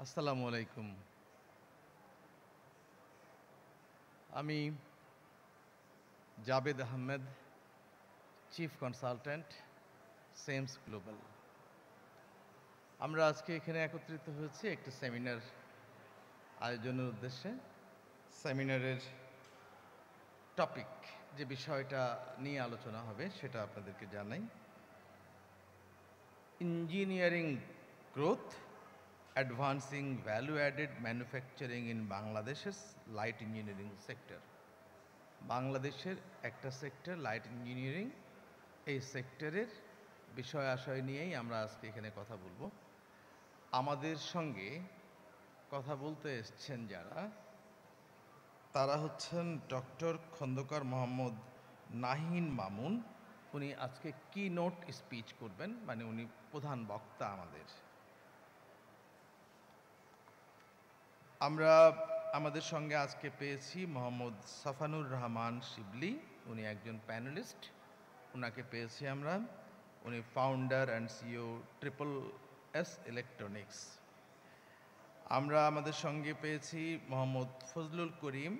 আসসালামু আলাইকুম। আমি Jabed Ahmed, chief consultant, সেমস global. আমরা আজকে এখানে একত্রিত হয়েছি একটি সেমিনার আয়োজনের উদ্দেশ্যে। সেমিনারের টপিক, যে বিষয়টা নিয়ে আলোচনা হবে সেটা আপনাদেরকে জানাই। Engineering growth, advancing value added manufacturing in বাংলাদেশের লাইট ইঞ্জিনিয়ারিং সেক্টর। বাংলাদেশের একটা সেক্টর লাইট ইঞ্জিনিয়ারিং, এই সেক্টরের বিষয় আশয় নিয়েই আমরা আজকে এখানে কথা বলবো। আমাদের সঙ্গে কথা বলতে এসছেন যারা, তারা হচ্ছেন ডক্টর খন্দকার মোহাম্মদ নাহিন মামুন। উনি আজকে কি নোট স্পিচ করবেন, মানে উনি প্রধান বক্তা আমাদের। আমরা আমাদের সঙ্গে আজকে পেয়েছি মোহাম্মদ সাফানুর রহমান শিবলি, উনি একজন প্যানেলিস্ট। ওনাকে পেয়েছি আমরা, উনি founder and CEO triple S electronics. আমরা আমাদের সঙ্গে পেয়েছি মোহাম্মদ ফজলুল করিম,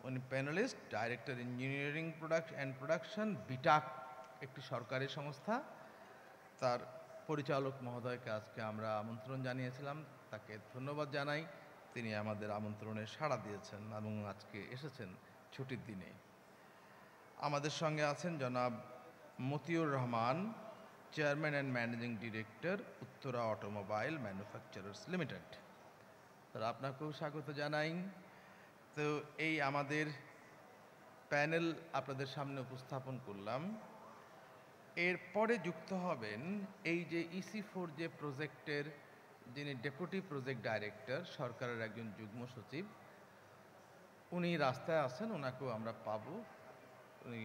উনি panelist, director engineering production, Btrac একটি সরকারি সংস্থা। তার পরিচালক মহোদয়কে আজকে আমরা আমন্ত্রণ জানিয়েছিলাম, তাকে ধন্যবাদ জানাই। তিনি আমাদের আমন্ত্রণে সাড়া দিয়েছেন এবং আজকে এসেছেন ছুটির দিনে। আমাদের সঙ্গে আছেন জনাব Motiur Rahman, chairman and managing director, Uttara automobile manufacturers limited. তারা আপনাকেও স্বাগত জানাই। তো এই আমাদের প্যানেল আপনাদের সামনে উপস্থাপন করলাম। এরপরে যুক্ত হবেন এই যে EC4 যে প্রজেক্টের যিনি ডেপুটি প্রজেক্ট ডাইরেক্টর, সরকারের একজন যুগ্ম সচিব, উনি রাস্তায় আছেন, ওনাকেও আমরা পাবো। উনি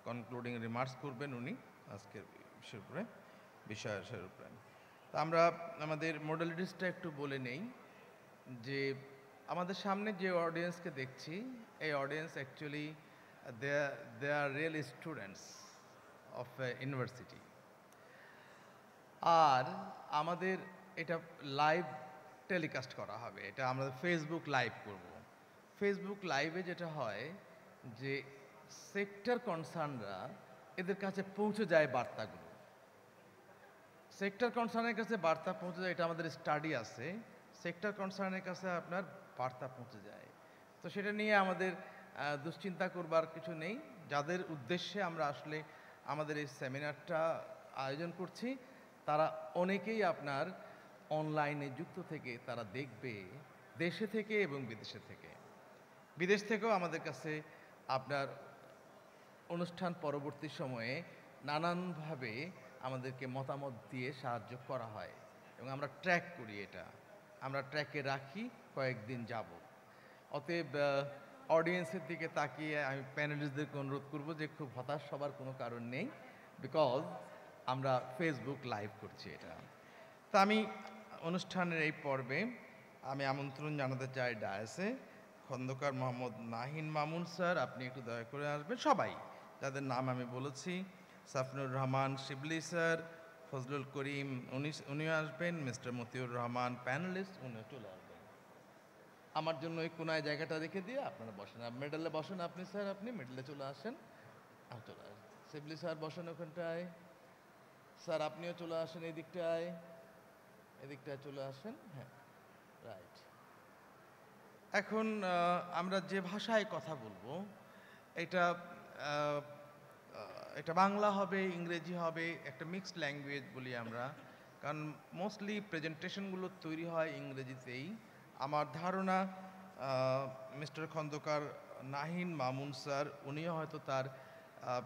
কনক্লুডিং রিমার্কস করবেন উনি আজকের বিষয়ের উপরে। তা আমরা আমাদের মডেলিটিসটা একটু বলে নেই যে আমাদের সামনে যে অডিয়েন্সকে দেখছি, এই audience actually they are real students of university. আর আমাদের এটা লাইভ টেলিকাস্ট করা হবে, এটা আমরা ফেসবুক লাইভ করব। ফেসবুক লাইভে যেটা হয় যে সেক্টর কনসার্নরা এদের কাছে পৌঁছে যায় বার্তাগুলো, সেক্টর কনসার্নের কাছে বার্তা পৌঁছে যায়, এটা আমাদের স্টাডি আছে। সেক্টর কনসার্নের কাছে আপনার বার্তা পৌঁছে যায়, তো সেটা নিয়ে আমাদের দুশ্চিন্তা করবার কিছু নেই। যাদের উদ্দেশ্যে আমরা আসলে আমাদের এই সেমিনারটা আয়োজন করছি, তারা অনেকেই আপনার অনলাইনে যুক্ত থেকে তারা দেখবে, দেশে থেকে এবং বিদেশে থেকে। বিদেশ থেকেও আমাদের কাছে আপনার অনুষ্ঠান পরবর্তী সময়ে নানানভাবে আমাদেরকে মতামত দিয়ে সাহায্য করা হয় এবং আমরা ট্র্যাক করি, এটা আমরা ট্র্যাকে রাখি, কয়েকদিন যাব। অতএব অডিয়েন্সের দিকে তাকিয়ে আমি প্যানেলিস্টদেরকে অনুরোধ করব যে খুব হতাশ হবার কোনো কারণ নেই, বিকজ আমরা ফেসবুক লাইভ করছি এটা। তা আমি অনুষ্ঠানের এই পর্বে আমি আমন্ত্রণ জানাতে চাই ডায়াসে খন্দকার মোহাম্মদ নাহিন মামুন স্যার, আপনি একটু দয়া করে আসবেন। সবাই যাদের নাম আমি বলেছি, সাফনুর রহমান শিবলি স্যার, ফজলুল করিম উনিও আসবেন, মিস্টার মতিউর রহমান প্যানেলিস্ট উনিও চলে আসবেন। আমার জন্য এই কোনায় জায়গাটা রেখে দিয়ে আপনারা বসেন, মিডলে বসেন আপনি স্যার, আপনি মিডলে চলে আসেন। চলে আসেন শিবলি স্যার, বসেন ওখানটায়। স্যার আপনিও চলে আসেন এই দিকটায়, এদিকটায় চলে আসেন। হ্যাঁ, রাইট। এখন আমরা যে ভাষায় কথা বলবো, এটা এটা বাংলা হবে, ইংরেজি হবে, একটা মিক্সড ল্যাঙ্গুয়েজ বলি আমরা, কারণ মোস্টলি প্রেজেন্টেশনগুলো তৈরি হয় ইংরেজিতেই। আমার ধারণা মিস্টার খন্দকার নাহিন মামুন স্যার, উনিও হয়তো তার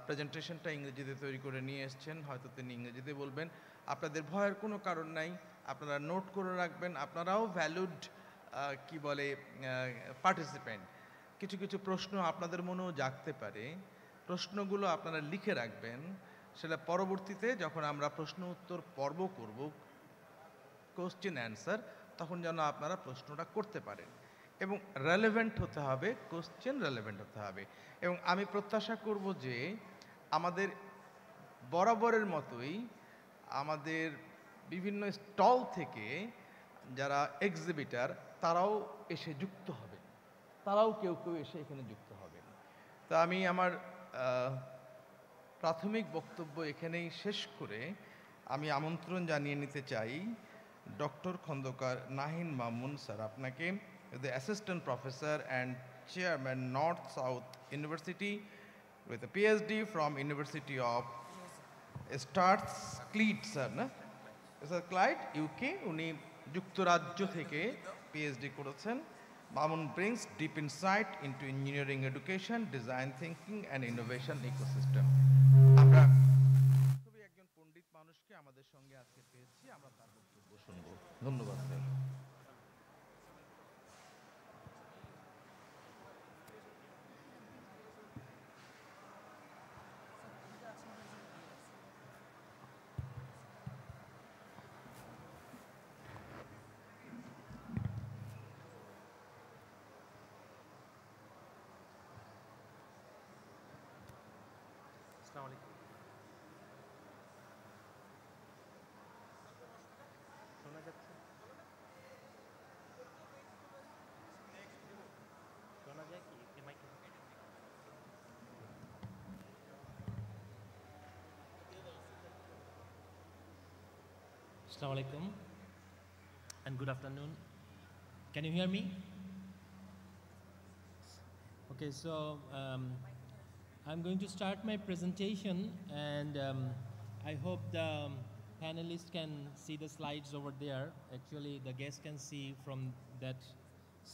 প্রেজেন্টেশনটা ইংরেজিতে তৈরি করে নিয়ে এসছেন, হয়তো তিনি ইংরেজিতে বলবেন। আপনাদের ভয়ের কোনো কারণ নাই, আপনারা নোট করে রাখবেন। আপনারাও ভ্যালুড কি বলে পার্টিসিপেন্ট। কিছু কিছু প্রশ্ন আপনাদের মনেও জাগতে পারে, প্রশ্নগুলো আপনারা লিখে রাখবেন। সেটা পরবর্তীতে যখন আমরা প্রশ্ন উত্তর পর্ব করব, কোশ্চেন অ্যান্সার, তখন যেন আপনারা প্রশ্নটা করতে পারেন এবং রেলেভেন্ট হতে হবে, কোশ্চেন রেলেভেন্ট হতে হবে। এবং আমি প্রত্যাশা করব যে আমাদের বরাবরের মতোই আমাদের বিভিন্ন স্টল থেকে যারা এক্সিবিটার তারাও এসে যুক্ত হবেন, তারাও কেউ কেউ এসে এখানে যুক্ত হবেন। তা আমি আমার প্রাথমিক বক্তব্য এখানেই শেষ করে আমি আমন্ত্রণ জানিয়ে নিতে চাই ডক্টর খন্দকার নাহিন মামুন স্যার আপনাকে, the assistant professor and chairman north south university with a PhD from University of Strathclyde sir, না স্যার ক্লাইড ইউকে, উনি যুক্তরাজ্য থেকে পিএইচডি করেছেন। Mamun brings deep insight into engineering education, design thinking and innovation ecosystem। আমরা খুবই একজন পণ্ডিত মানুষকে আমাদের সঙ্গে আজকে পেয়েছি, আমরা তার বক্তব্য শুনবো। ধন্যবাদ স্যার। আসসালামু আলাইকুম। শোনা যাচ্ছে? শোনা যায় কি এই মাইকে? Assalamu alaikum and good afternoon. Can you hear me? Okay, so I'm going to start my presentation, and I hope the panelists can see the slides over there. Actually, the guests can see from that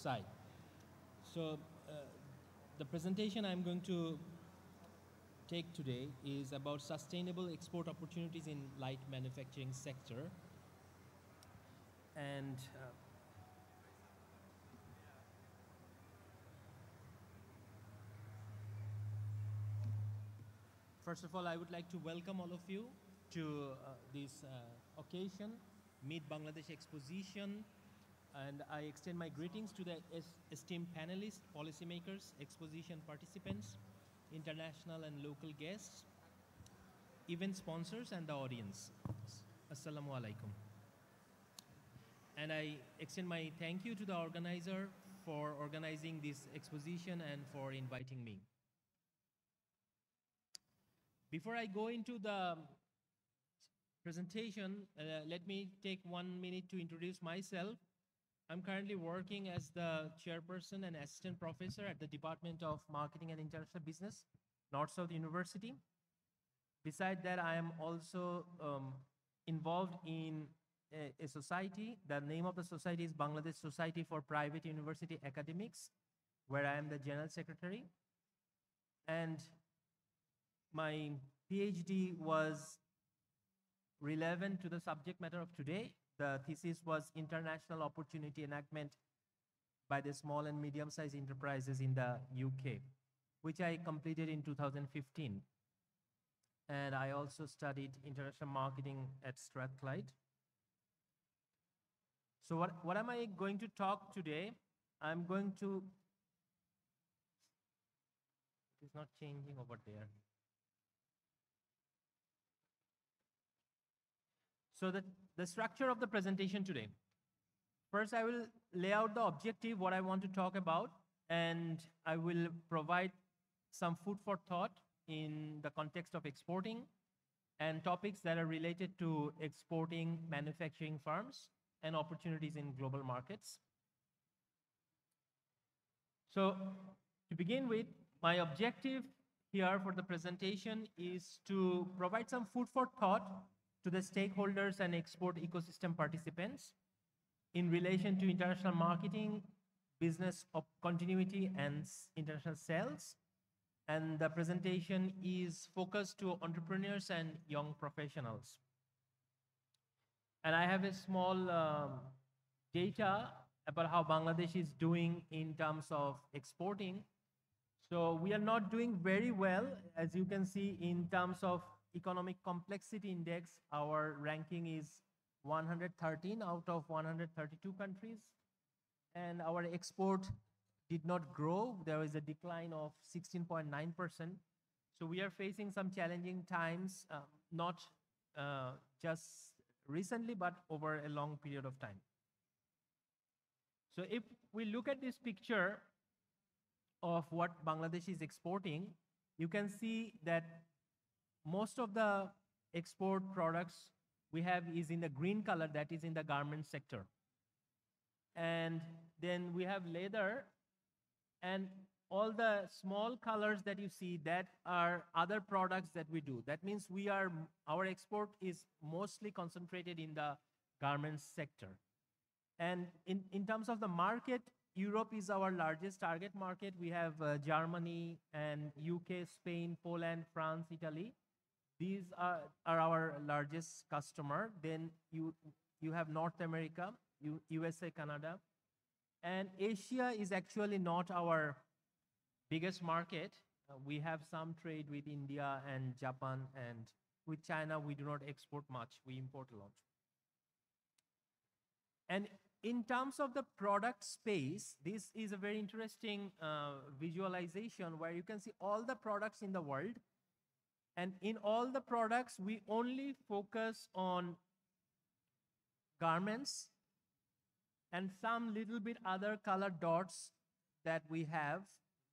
side. So the presentation I'm going to take today is about sustainable export opportunities in light manufacturing sector. And first of all, I would like to welcome all of you to this occasion, Meet Bangladesh Exposition, and I extend my greetings to the esteemed panelists, policymakers, exposition participants, international and local guests, event sponsors, and the audience. Assalamu alaikum. And I extend my thank you to the organizer for organizing this exposition and for inviting me. Before I go into the presentation, let me take 1 minute to introduce myself. I'm currently working as the chairperson and assistant professor at the Department of Marketing and International Business, North-South University. Besides that, I am also involved in a society. The name of the society is Bangladesh Society for Private University Academics, where I am the general secretary. And my PhD was relevant to the subject matter of today. The thesis was International Opportunity Enactment by the Small and Medium-Sized Enterprises in the UK, which I completed in 2015. And I also studied international marketing at Strathclyde. So what am I going to talk today? I'm going to, it is not changing over there. So the structure of the presentation today. First, I will lay out the objective, what I want to talk about, and I will provide some food for thought in the context of exporting and topics that are related to exporting manufacturing firms and opportunities in global markets. So to begin with, my objective here for the presentation is to provide some food for thought to the stakeholders and export ecosystem participants in relation to international marketing, business of continuity, and international sales. And the presentation is focused to entrepreneurs and young professionals. And I have a small data about how Bangladesh is doing in terms of exporting. So we are not doing very well, as you can see, in terms of economic complexity index. Our ranking is 113 out of 132 countries. And our export did not grow. There was a decline of 16.9%. So we are facing some challenging times, not just recently, but over a long period of time. So if we look at this picture of what Bangladesh is exporting, you can see that most of the export products we have is in the green color, that is in the garment sector. And then we have leather, and all the small colors that you see, that are other products that we do. That means our export is mostly concentrated in the garments sector. And in terms of the market, Europe is our largest target market. We have Germany and UK, Spain, Poland, France, Italy. These are our largest customer. Then you have North America, USA, Canada. And Asia is actually not our biggest market. We have some trade with India and Japan, and with China, we do not export much. We import a lot. And in terms of the product space, this is a very interesting visualization where you can see all the products in the world. And in all the products, we only focus on garments and some little bit other colored dots that we have,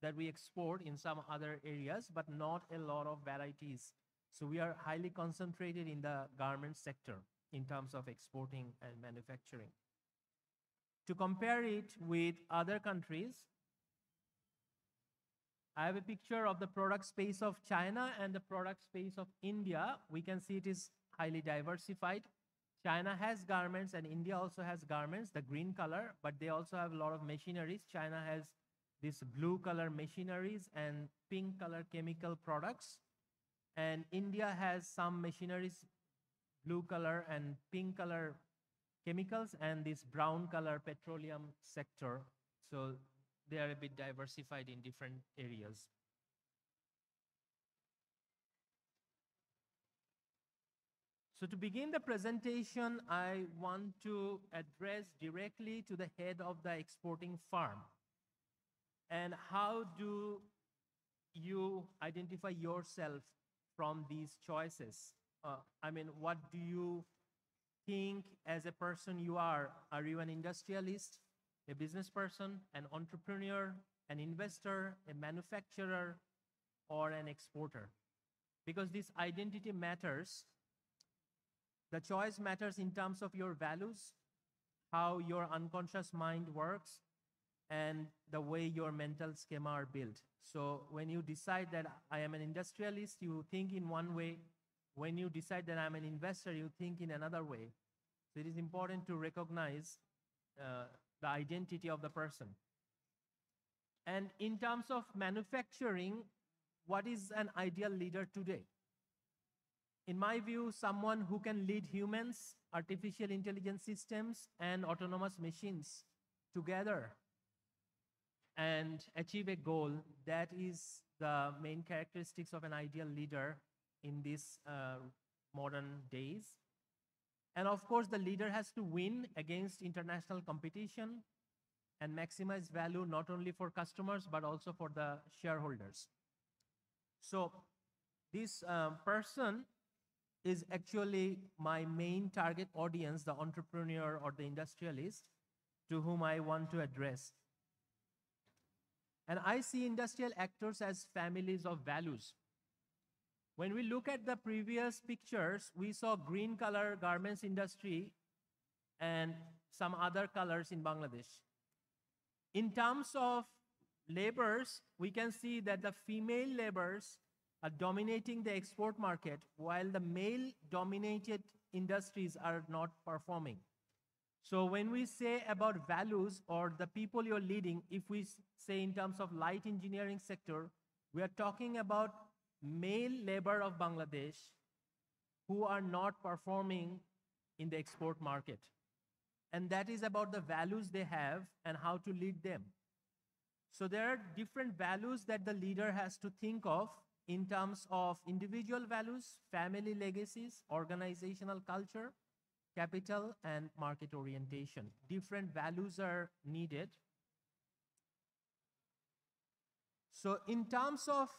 that we export in some other areas, but not a lot of varieties. So we are highly concentrated in the garment sector in terms of exporting and manufacturing. To compare it with other countries, I have a picture of the product space of China and the product space of India. We can see it is highly diversified. China has garments and India also has garments, the green color, but they also have a lot of machineries. China has this blue color machineries and pink color chemical products. And India has some machineries, blue color and pink color chemicals, and this brown color petroleum sector. So they are a bit diversified in different areas. So to begin the presentation, I want to address directly to the head of the exporting firm. And how do you identify yourself from these choices? I mean, what do you think as a person you are? Are you an industrialist, a business person, an entrepreneur, an investor, a manufacturer, or an exporter? Because this identity matters. The choice matters in terms of your values, how your unconscious mind works, and the way your mental schema are built. So when you decide that I am an industrialist, you think in one way. When you decide that I'm an investor, you think in another way. So it is important to recognize the identity of the person. And in terms of manufacturing, what is an ideal leader today? In my view, someone who can lead humans, artificial intelligence systems, and autonomous machines together and achieve a goal. That is the main characteristics of an ideal leader in these modern days. And of course, the leader has to win against international competition and maximize value not only for customers, but also for the shareholders. So this person is actually my main target audience, the entrepreneur or the industrialist, to whom I want to address. And I see industrial actors as families of values. When we look at the previous pictures, we saw green color garments industry and some other colors in Bangladesh. In terms of labors, we can see that the female labors are dominating the export market, while the male-dominated industries are not performing. So when we say about values or the people you're leading, if we say in terms of light engineering sector, we are talking about male labor of Bangladesh who are not performing in the export market. And that is about the values they have and how to lead them. So there are different values that the leader has to think of in terms of individual values, family legacies, organizational culture, capital, and market orientation. Different values are needed. So in terms of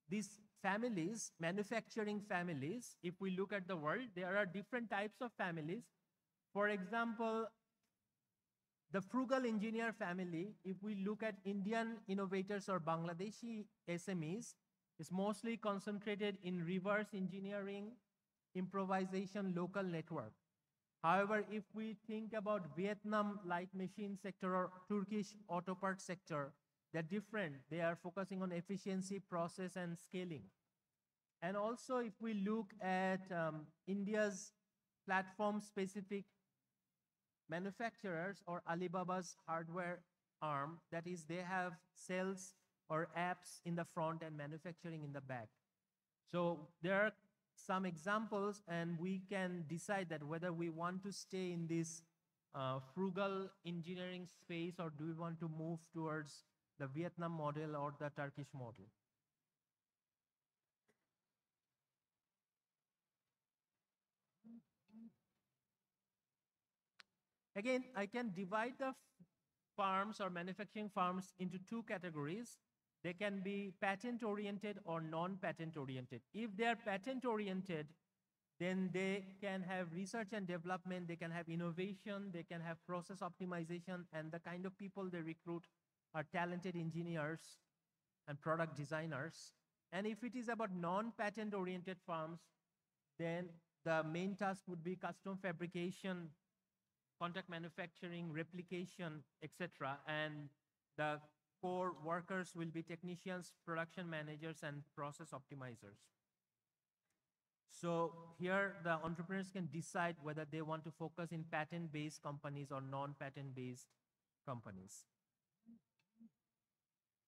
these families, manufacturing families, if we look at the world, there are different types of families. For example, The frugal engineer family, if we look at Indian innovators or Bangladeshi SMEs, is mostly concentrated in reverse engineering, improvisation, local network. However, if we think about Vietnam light machine sector or Turkish auto parts sector, they're different. They are focusing on efficiency, process, and scaling. And also, if we look at India's platform-specific manufacturers or Alibaba's hardware arm, that is, they have sales or apps in the front and manufacturing in the back. So there are some examples, and we can decide that whether we want to stay in this frugal engineering space or do we want to move towards the Vietnam model or the Turkish model. Again, I can divide the farms or manufacturing farms into two categories. They can be patent-oriented or non-patent-oriented. If they are patent-oriented, then they can have research and development, they can have innovation, they can have process optimization, and the kind of people they recruit are talented engineers and product designers. And if it is about non-patent-oriented farms, then the main task would be custom fabrication, contract manufacturing, replication, etc. And the core workers will be technicians, production managers, and process optimizers. So here the entrepreneurs can decide whether they want to focus in patent-based companies or non-patent-based companies.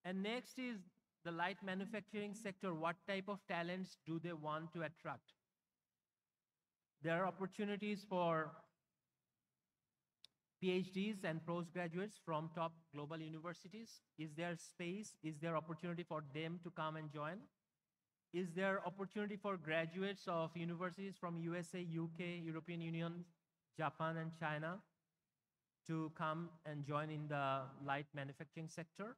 And next is the light manufacturing sector. What type of talents do they want to attract? There are opportunities for PhDs and postgraduates from top global universities. Is there space? Is there opportunity for them to come and join? Is there opportunity for graduates of universities from USA, UK, European Union, Japan, and China to come and join in the light manufacturing sector?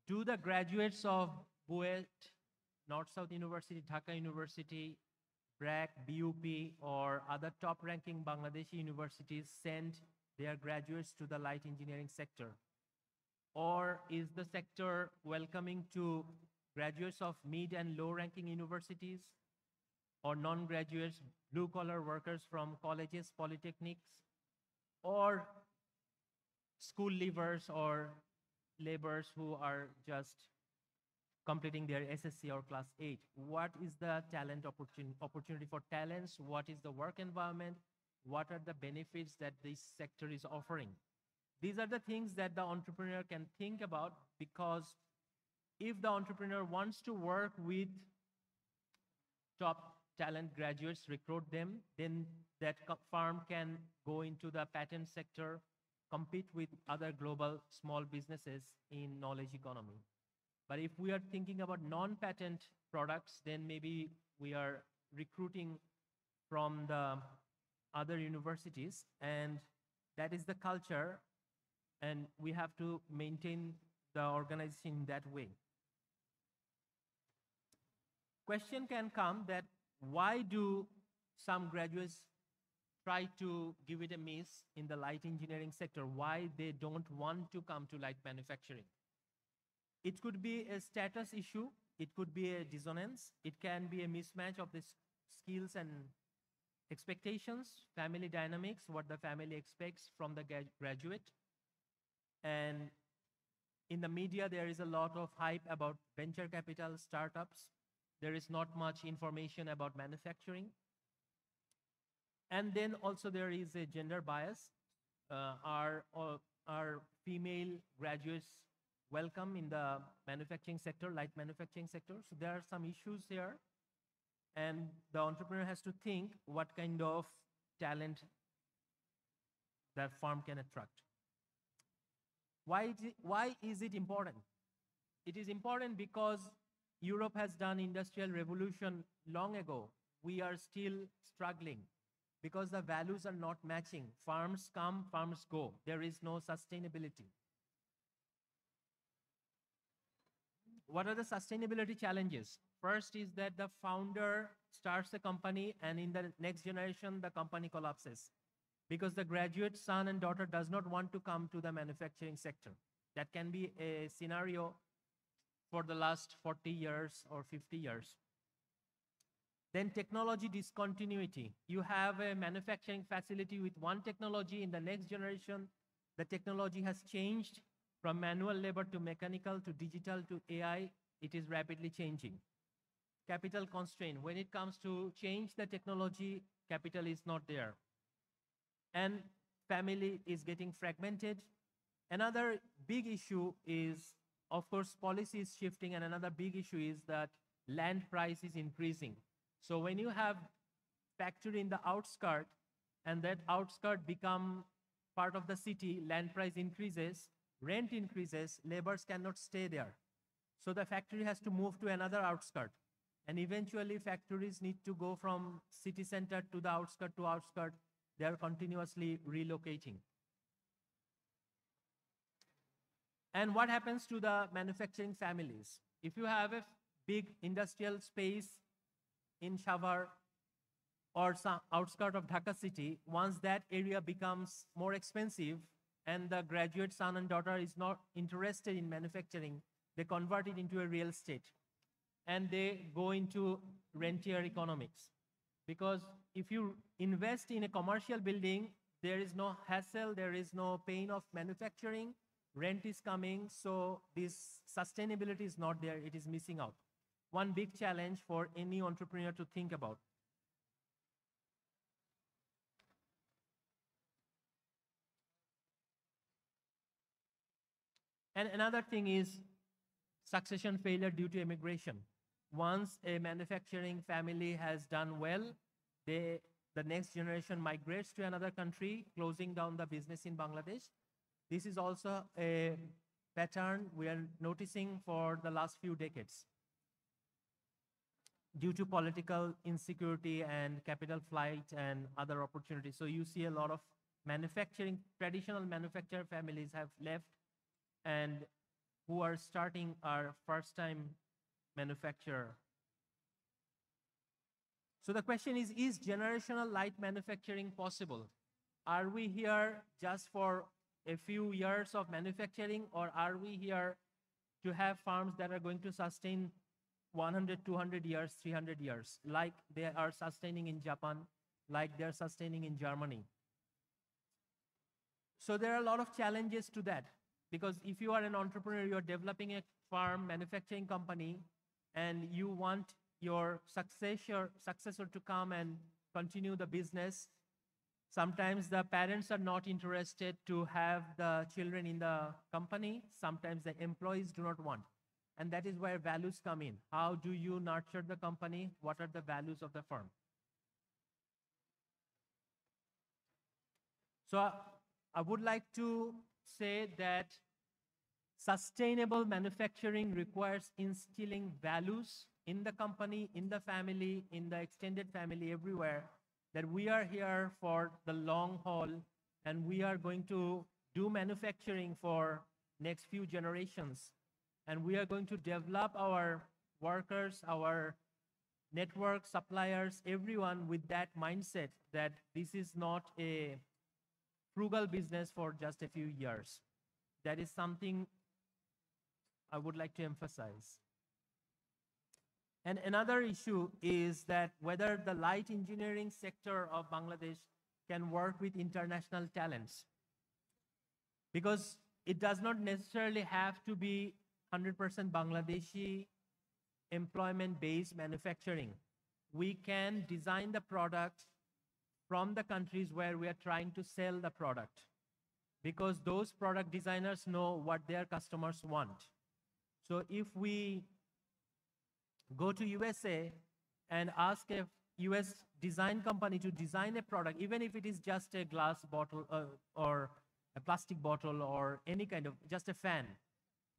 Do the graduates of BUET, North-South University, Dhaka University, BRAC, BUP, or other top-ranking Bangladeshi universities send their graduates to the light engineering sector? Or is the sector welcoming to graduates of mid and low-ranking universities or non-graduates, blue-collar workers from colleges, polytechnics, or school leavers or laborers who are just completing their SSC or class 8? What is the talent opportunity for talents? What is the work environment? What are the benefits that this sector is offering? These are the things that the entrepreneur can think about, because if the entrepreneur wants to work with top talent graduates, recruit them, then that firm can go into the patent sector, compete with other global small businesses in knowledge economy. But if we are thinking about non-patent products, then maybe we are recruiting from the other universities, and that is the culture, and we have to maintain the organization in that way. Question can come that why do some graduates try to give it a miss in the light engineering sector? Why they don't want to come to light manufacturing? It could be a status issue. It could be a dissonance. It can be a mismatch of the skills and expectations, family dynamics, what the family expects from the graduate. And in the media, there is a lot of hype about venture capital startups. There is not much information about manufacturing. And then also there is a gender bias. Are female graduates welcome in the manufacturing sector, light manufacturing sector? So there are some issues here. And the entrepreneur has to think what kind of talent that firm can attract. Why is it important? It is important because Europe has done industrial revolution long ago. We are still struggling because the values are not matching. Farms come, farms go. There is no sustainability. What are the sustainability challenges? First is that the founder starts a company and in the next generation, the company collapses. because the graduate son and daughter does not want to come to the manufacturing sector. That can be a scenario for the last 40 years or 50 years. Then technology discontinuity. You have a manufacturing facility with one technology. In the next generation, the technology has changed from manual labor to mechanical to digital to AI. It is rapidly changing. Capital constraint. When it comes to change the technology, capital is not there. And family is getting fragmented. Another big issue is, of course, policy is shifting, and another big issue is that land price is increasing. So when you have factory in the outskirt and that outskirt become part of the city, land price increases, rent increases, laborers cannot stay there. So the factory has to move to another outskirt. And eventually factories need to go from city center to the outskirt to outskirt. They are continuously relocating. And what happens to the manufacturing families? If you have a big industrial space in Shavar or some outskirt of Dhaka city, once that area becomes more expensive and the graduate son and daughter is not interested in manufacturing, they convert it into a real estate and they go into rentier economics. Because if you invest in a commercial building, there is no hassle, there is no pain of manufacturing, rent is coming, so this sustainability is not there, it is missing out. One big challenge for any entrepreneur to think about. And another thing is succession failure due to immigration. Once a manufacturing family has done well, the next generation migrates to another country, closing down the business in Bangladesh. This is also a pattern we are noticing for the last few decades. Due to political insecurity and capital flight and other opportunities. So you see a lot of manufacturing, traditional manufacturer families have left and who are starting our first-time manufacturer. So the question is generational light manufacturing possible? Are we here just for a few years of manufacturing, or are we here to have farms that are going to sustain 100, 200 years, 300 years, like they are sustaining in Japan, like they're sustaining in Germany? So there are a lot of challenges to that, because if you are an entrepreneur, you're developing a farm manufacturing company, and you want your successor to come and continue the business. Sometimes the parents are not interested to have the children in the company. Sometimes the employees do not want. And that is where values come in. How do you nurture the company? What are the values of the firm? So I would like to say that sustainable manufacturing requires instilling values in the company, in the family, in the extended family, everywhere, that we are here for the long haul and we are going to do manufacturing for next few generations. And we are going to develop our workers, our network, suppliers, everyone with that mindset that this is not a frugal business for just a few years. That is something I would like to emphasize. And another issue is that whether the light engineering sector of Bangladesh can work with international talents. Because it does not necessarily have to be 100% Bangladeshi employment-based manufacturing. We can design the product from the countries where we are trying to sell the product, because those product designers know what their customers want. So if we go to USA and ask a US design company to design a product, even if it is just a glass bottle or a plastic bottle or any kind of, just a fan,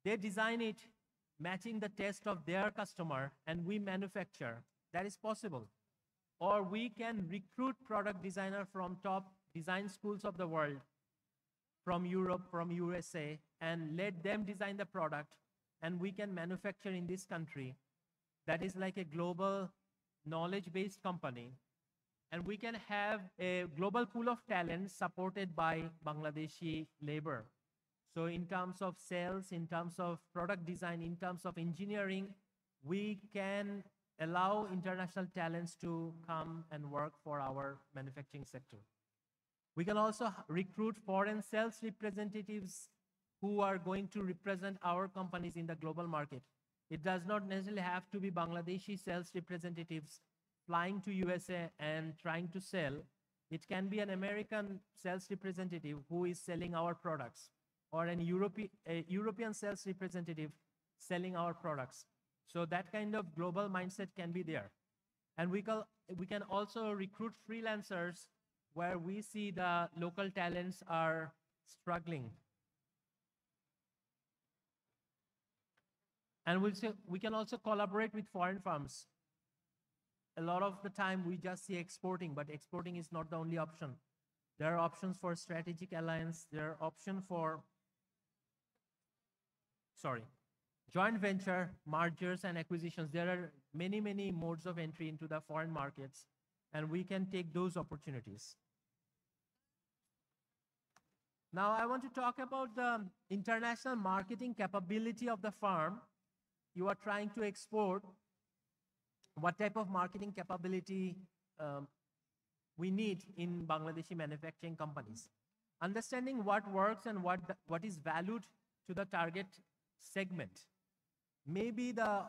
they design it matching the taste of their customer and we manufacture. That is possible. Or we can recruit product designer from top design schools of the world, from Europe, from USA, and let them design the product, and we can manufacture in this country. That is like a global knowledge-based company and we can have a global pool of talent supported by Bangladeshi labor. So in terms of sales, in terms of product design, in terms of engineering, we can allow international talents to come and work for our manufacturing sector. We can also recruit foreign sales representatives who are going to represent our companies in the global market. It does not necessarily have to be Bangladeshi sales representatives flying to USA and trying to sell. It can be an American sales representative who is selling our products, or a European sales representative selling our products. So that kind of global mindset can be there. And we can also recruit freelancers where we see the local talents are struggling. And we can also collaborate with foreign firms. A lot of the time we just see exporting, but exporting is not the only option. There are options for strategic alliance. There are options for, joint venture, mergers and acquisitions. There are many, many modes of entry into the foreign markets, and we can take those opportunities. Now I want to talk about the international marketing capability of the firm you are trying to export. What type of marketing capability we need in Bangladeshi manufacturing companies. Understanding what works and what is valued to the target segment. Maybe the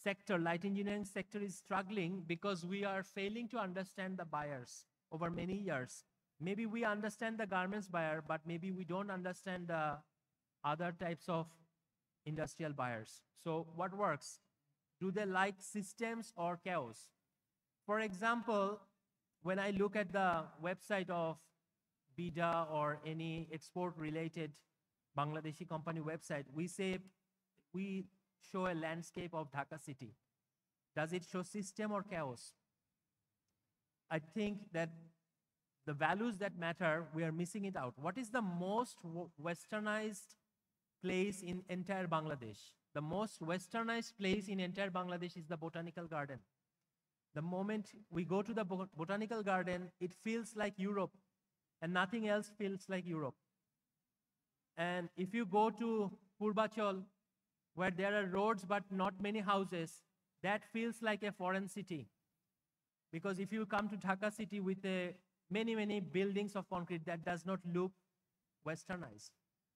sector, light engineering sector, is struggling because we are failing to understand the buyers over many years. Maybe we understand the garments buyer, but maybe we don't understand the other types of industrial buyers. So what works? Do they like systems or chaos? For example, when I look at the website of BIDA or any export-related Bangladeshi company website, we show a landscape of Dhaka city. Does it show system or chaos? I think that the values that matter, we are missing it out. What is the most westernized place in entire Bangladesh? The most westernized place in entire Bangladesh is the Botanical Garden. The moment we go to the Botanical Garden, it feels like Europe, and nothing else feels like Europe. And if you go to Purbachal, where there are roads but not many houses, that feels like a foreign city. Because if you come to Dhaka city with many, many buildings of concrete, that does not look westernized.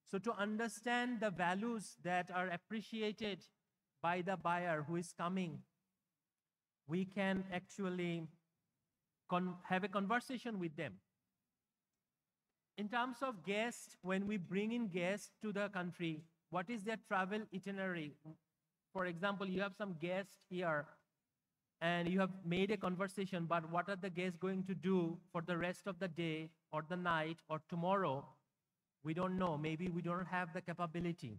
So to understand the values that are appreciated by the buyer who is coming, we can actually have a conversation with them. In terms of guests, when we bring in guests to the country, what is their travel itinerary? For example, you have some guests here and you have made a conversation, but what are the guests going to do for the rest of the day or the night or tomorrow? We don't know. Maybe we don't have the capability.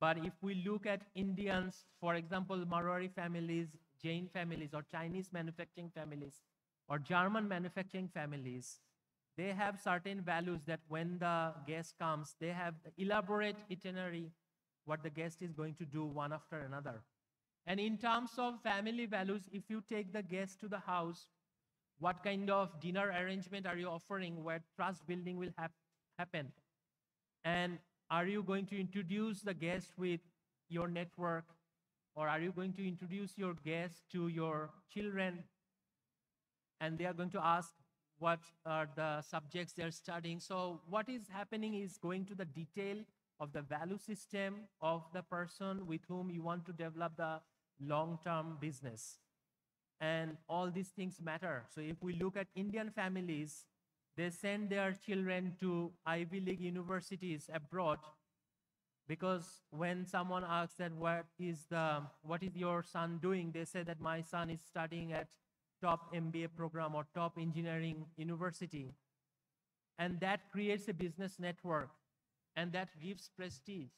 But if we look at Indians, for example, Marwari families, Jain families, or Chinese manufacturing families, or German manufacturing families, they have certain values that when the guest comes, they have the elaborate itinerary, what the guest is going to do one after another. And in terms of family values, if you take the guest to the house, what kind of dinner arrangement are you offering where trust building will happen? And are you going to introduce the guest with your network, or are you going to introduce your guest to your children and they are going to ask what are the subjects they're studying? So what is happening is going to the detail of the value system of the person with whom you want to develop the long-term business. And all these things matter. So if we look at Indian families, they send their children to Ivy League universities abroad, because when someone asks that what is your son doing, they say that my son is studying at top MBA program or top engineering university. And that creates a business network and that gives prestige.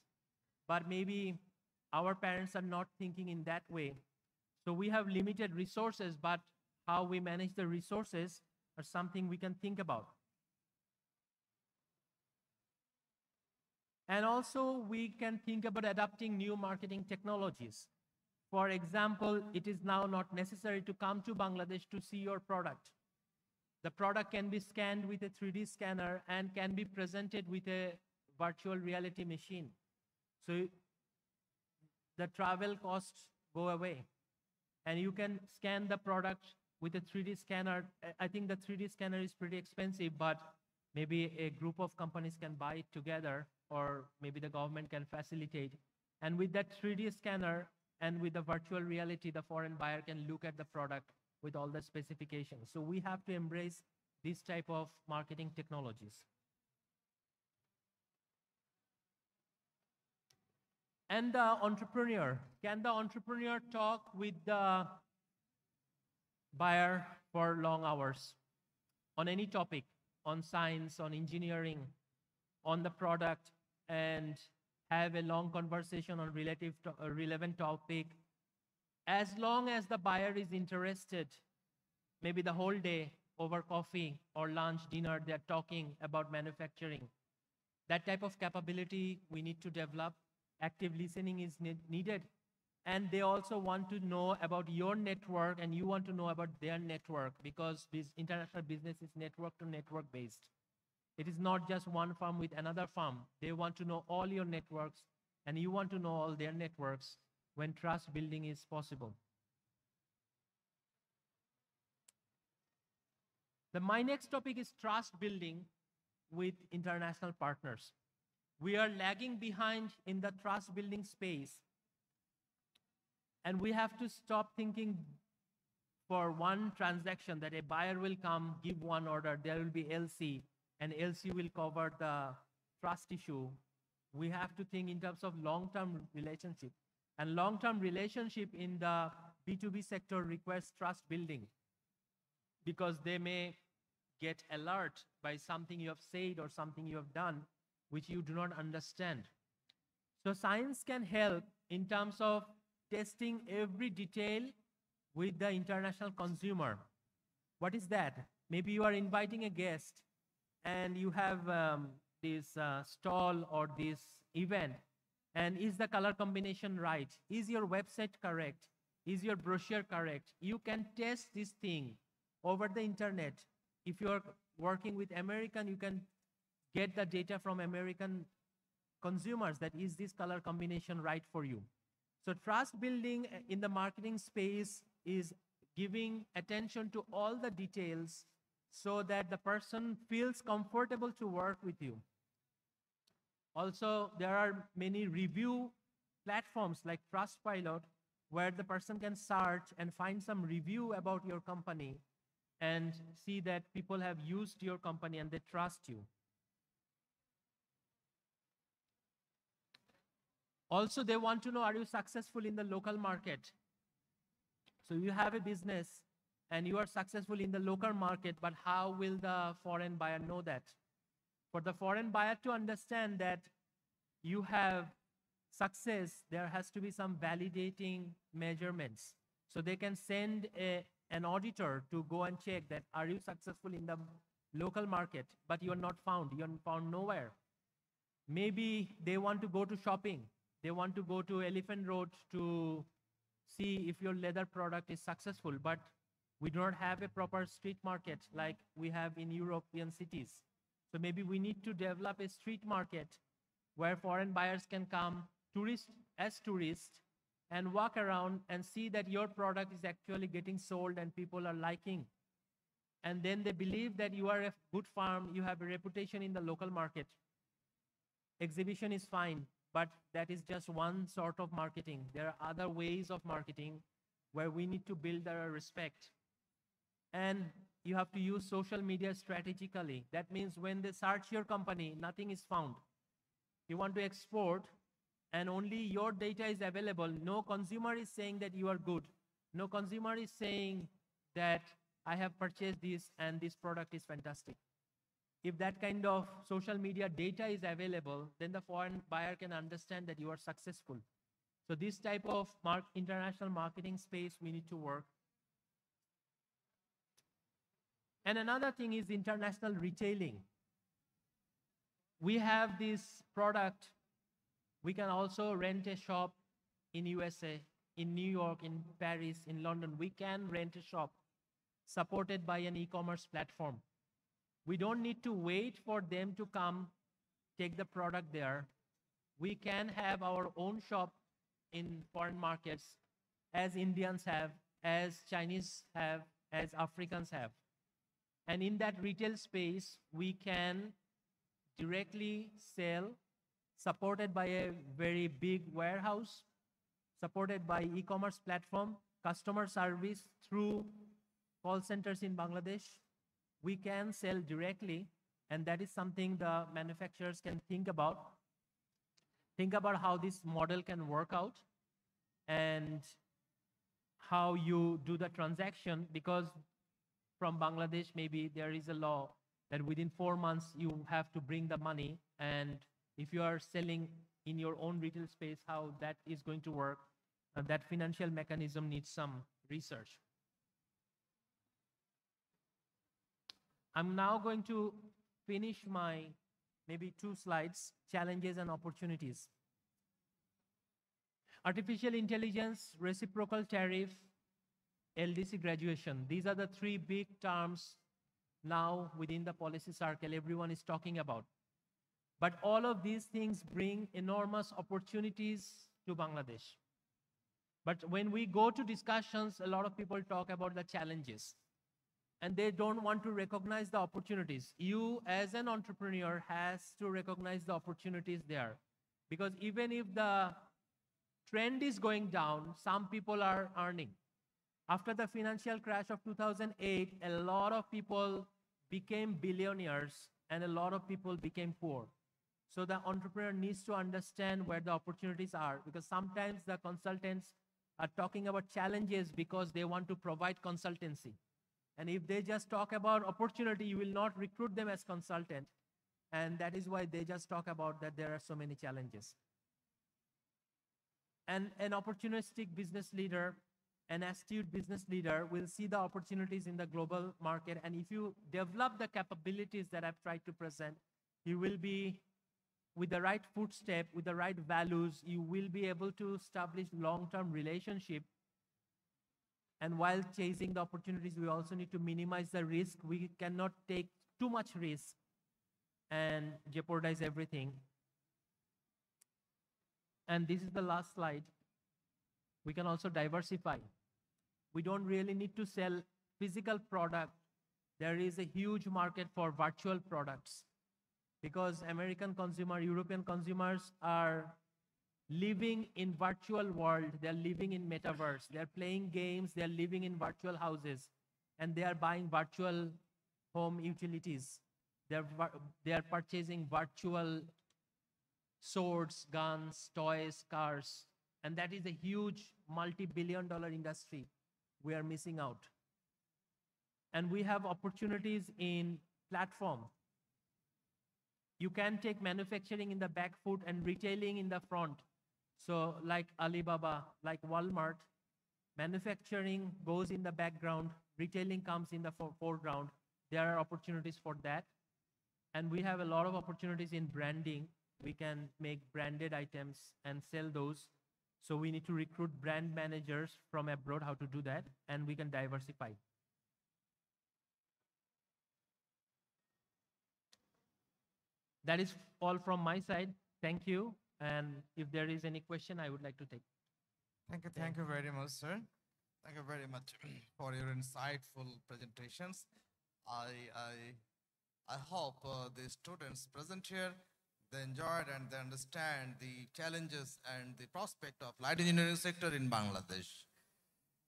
But maybe our parents are not thinking in that way. So we have limited resources, but how we manage the resources are something we can think about. And also we can think about adapting new marketing technologies. For example, it is now not necessary to come to Bangladesh to see your product. The product can be scanned with a 3D scanner and can be presented with a virtual reality machine. So the travel costs go away. And you can scan the product with a 3D scanner. I think the 3D scanner is pretty expensive, but maybe a group of companies can buy it together, or maybe the government can facilitate. And with that 3D scanner and with the virtual reality, the foreign buyer can look at the product with all the specifications. So we have to embrace this type of marketing technologies. And the entrepreneur, can the entrepreneur talk with the buyer for long hours on any topic, on science, on engineering, on the product, and have a long conversation on relevant topic? As long as the buyer is interested, maybe the whole day over coffee or lunch, dinner, they're talking about manufacturing. That type of capability we need to develop. Active listening is needed. And they also want to know about your network, and you want to know about their network, because this international business is network to network based. It is not just one firm with another firm. They want to know all your networks, and you want to know all their networks when trust building is possible. My next topic is trust building with international partners. We are lagging behind in the trust building space. And we have to stop thinking for one transaction that a buyer will come, give one order, there will be LC, and LC will cover the trust issue. We have to think in terms of long-term relationship. And long-term relationship in the B2B sector requires trust building, because they may get alert by something you have said or something you have done which you do not understand. So science can help in terms of testing every detail with the international consumer. What is that? Maybe you are inviting a guest and you have this stall or this event, and is the color combination right? Is your website correct? Is your brochure correct? You can test this thing over the internet. If you are working with American, you can get the data from American consumers, that is this color combination right for you. So trust building in the marketing space is giving attention to all the details so that the person feels comfortable to work with you. Also, there are many review platforms like Trustpilot, where the person can search and find some review about your company and see that people have used your company and they trust you. Also, they want to know, are you successful in the local market? So you have a business and you are successful in the local market, but how will the foreign buyer know that? For the foreign buyer to understand that you have success, there has to be some validating measurements. So they can send an auditor to go and check that, are you successful in the local market, but you are not found, you are found nowhere. Maybe they want to go to shopping. They want to go to Elephant Road to see if your leather product is successful, but we do not have a proper street market like we have in European cities. So maybe we need to develop a street market where foreign buyers can come, tourists, and walk around and see that your product is actually getting sold and people are liking. And then they believe that you are a good firm, you have a reputation in the local market. Exhibition is fine, but that is just one sort of marketing. There are other ways of marketing where we need to build our respect. And you have to use social media strategically. That means when they search your company, nothing is found. You want to export and only your data is available. No consumer is saying that you are good. No consumer is saying that I have purchased this and this product is fantastic. If that kind of social media data is available, then the foreign buyer can understand that you are successful. So this type of international marketing space we need to work. And another thing is international retailing. We have this product. We can also rent a shop in USA. in New York, in Paris, in London, we can rent a shop supported by an e-commerce platform. We don't need to wait for them to come take the product there. We can have our own shop in foreign markets as Indians have, as Chinese have, as Africans have. And in that retail space, we can directly sell, supported by a very big warehouse, supported by e-commerce platform, customer service through call centers in Bangladesh. We can sell directly, and that is something the manufacturers can think about. Think about how this model can work out and how you do the transaction, because from Bangladesh, maybe there is a law that within 4 months you have to bring the money. And if you are selling in your own retail space, how that is going to work, that financial mechanism needs some research. I'm now going to finish my maybe 2 slides, challenges and opportunities. Artificial intelligence, reciprocal tariff, LDC graduation. These are the 3 big terms now within the policy circle everyone is talking about. But all of these things bring enormous opportunities to Bangladesh. But when we go to discussions, a lot of people talk about the challenges and they don't want to recognize the opportunities. You as an entrepreneur has to recognize the opportunities there, because even if the trend is going down, some people are earning. After the financial crash of 2008, a lot of people became billionaires and a lot of people became poor. So the entrepreneur needs to understand where the opportunities are, because sometimes the consultants are talking about challenges because they want to provide consultancy. And if they just talk about opportunity, you will not recruit them as consultant. And that is why they just talk about that there are so many challenges. And an opportunistic business leader, an astute business leader will see the opportunities in the global market. And if you develop the capabilities that I've tried to present, you will be with the right footstep, with the right values, you will be able to establish long-term relationship. And while chasing the opportunities, we also need to minimize the risk. We cannot take too much risk and jeopardize everything. And this is the last slide. We can also diversify. We don't really need to sell physical product. There is a huge market for virtual products, because American consumer, European consumers are living in virtual world. They're living in metaverse. They're playing games. They're living in virtual houses, and they are buying virtual home utilities. They're purchasing virtual swords, guns, toys, cars. And that is a huge multi-billion-dollar industry we are missing out. And we have opportunities in platform. You can take manufacturing in the back foot and retailing in the front. So like Alibaba, like Walmart, manufacturing goes in the background, retailing comes in the foreground. There are opportunities for that. And we have a lot of opportunities in branding. We can make branded items and sell those. So we need to recruit brand managers from abroad, how to do that, and we can diversify. That is all from my side. Thank you. And if there is any question, I would like to take. Thank you very much, sir. Thank you very much for your insightful presentations. I hope the students present here, they enjoyed and they understand the challenges and the prospect of light engineering sector in Bangladesh.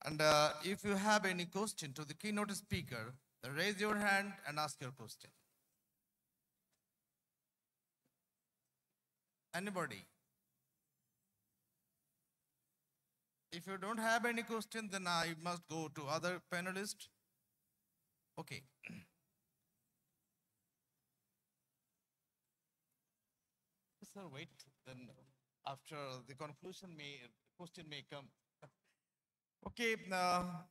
And if you have any question to the keynote speaker, then raise your hand and ask your question. Anybody? If you don't have any question, then I must go to other panelists. Okay. Sir, wait. Then after the conclusion, question may come. Okay.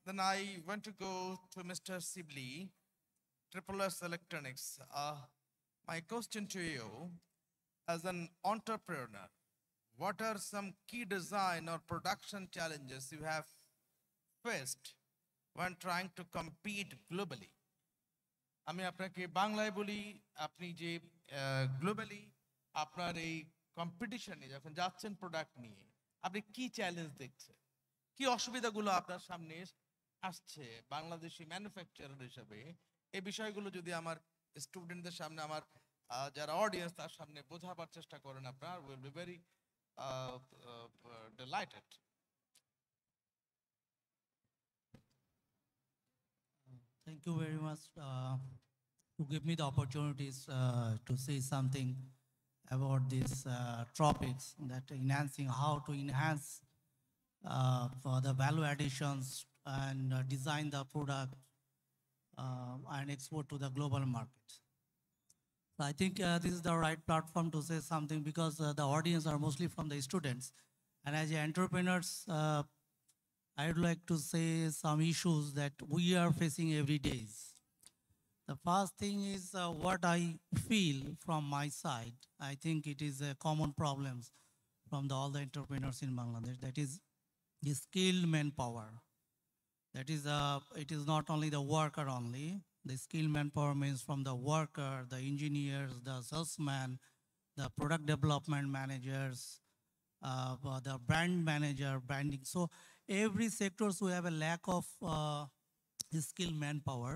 Then I want to go to Mr. Sibley, Triple S Electronics. My question to you, as an entrepreneur, what are some key design or production challenges you have faced when trying to compete globally? আমি আপনাকে বাংলায় বলি, আপনি যে globally আপনার এই কম্পিটিশনে যখন যাচ্ছেন প্রোডাক্ট নিয়ে, আপনি কি চ্যালেঞ্জ দেখছেন, কি অসুবিধাগুলো আপনার সামনে আসছে বাংলাদেশি ম্যানুফ্যাকচারার হিসেবে? এই বিষয়গুলো যদি আমার স্টুডেন্টদের সামনে, আমার যারা অডিয়েন্স তার সামনে বোঝাবার চেষ্টা করেন, আপনার will be very delighted. Thank you very much to give me the opportunities to say something about these topics, that enhancing how to enhance for the value additions and design the product and export to the global market. So I think this is the right platform to say something, because the audience are mostly from the students. And as entrepreneurs, I would like to say some issues that we are facing every day. The first thing is what I feel from my side. I think it is a common problems from all the entrepreneurs in Bangladesh. That is the skilled manpower. That is, it is not only the worker only. The skilled manpower means from the worker, the engineers, the salesman, the product development managers, the brand manager, branding. So every sectors we have a lack of skilled manpower,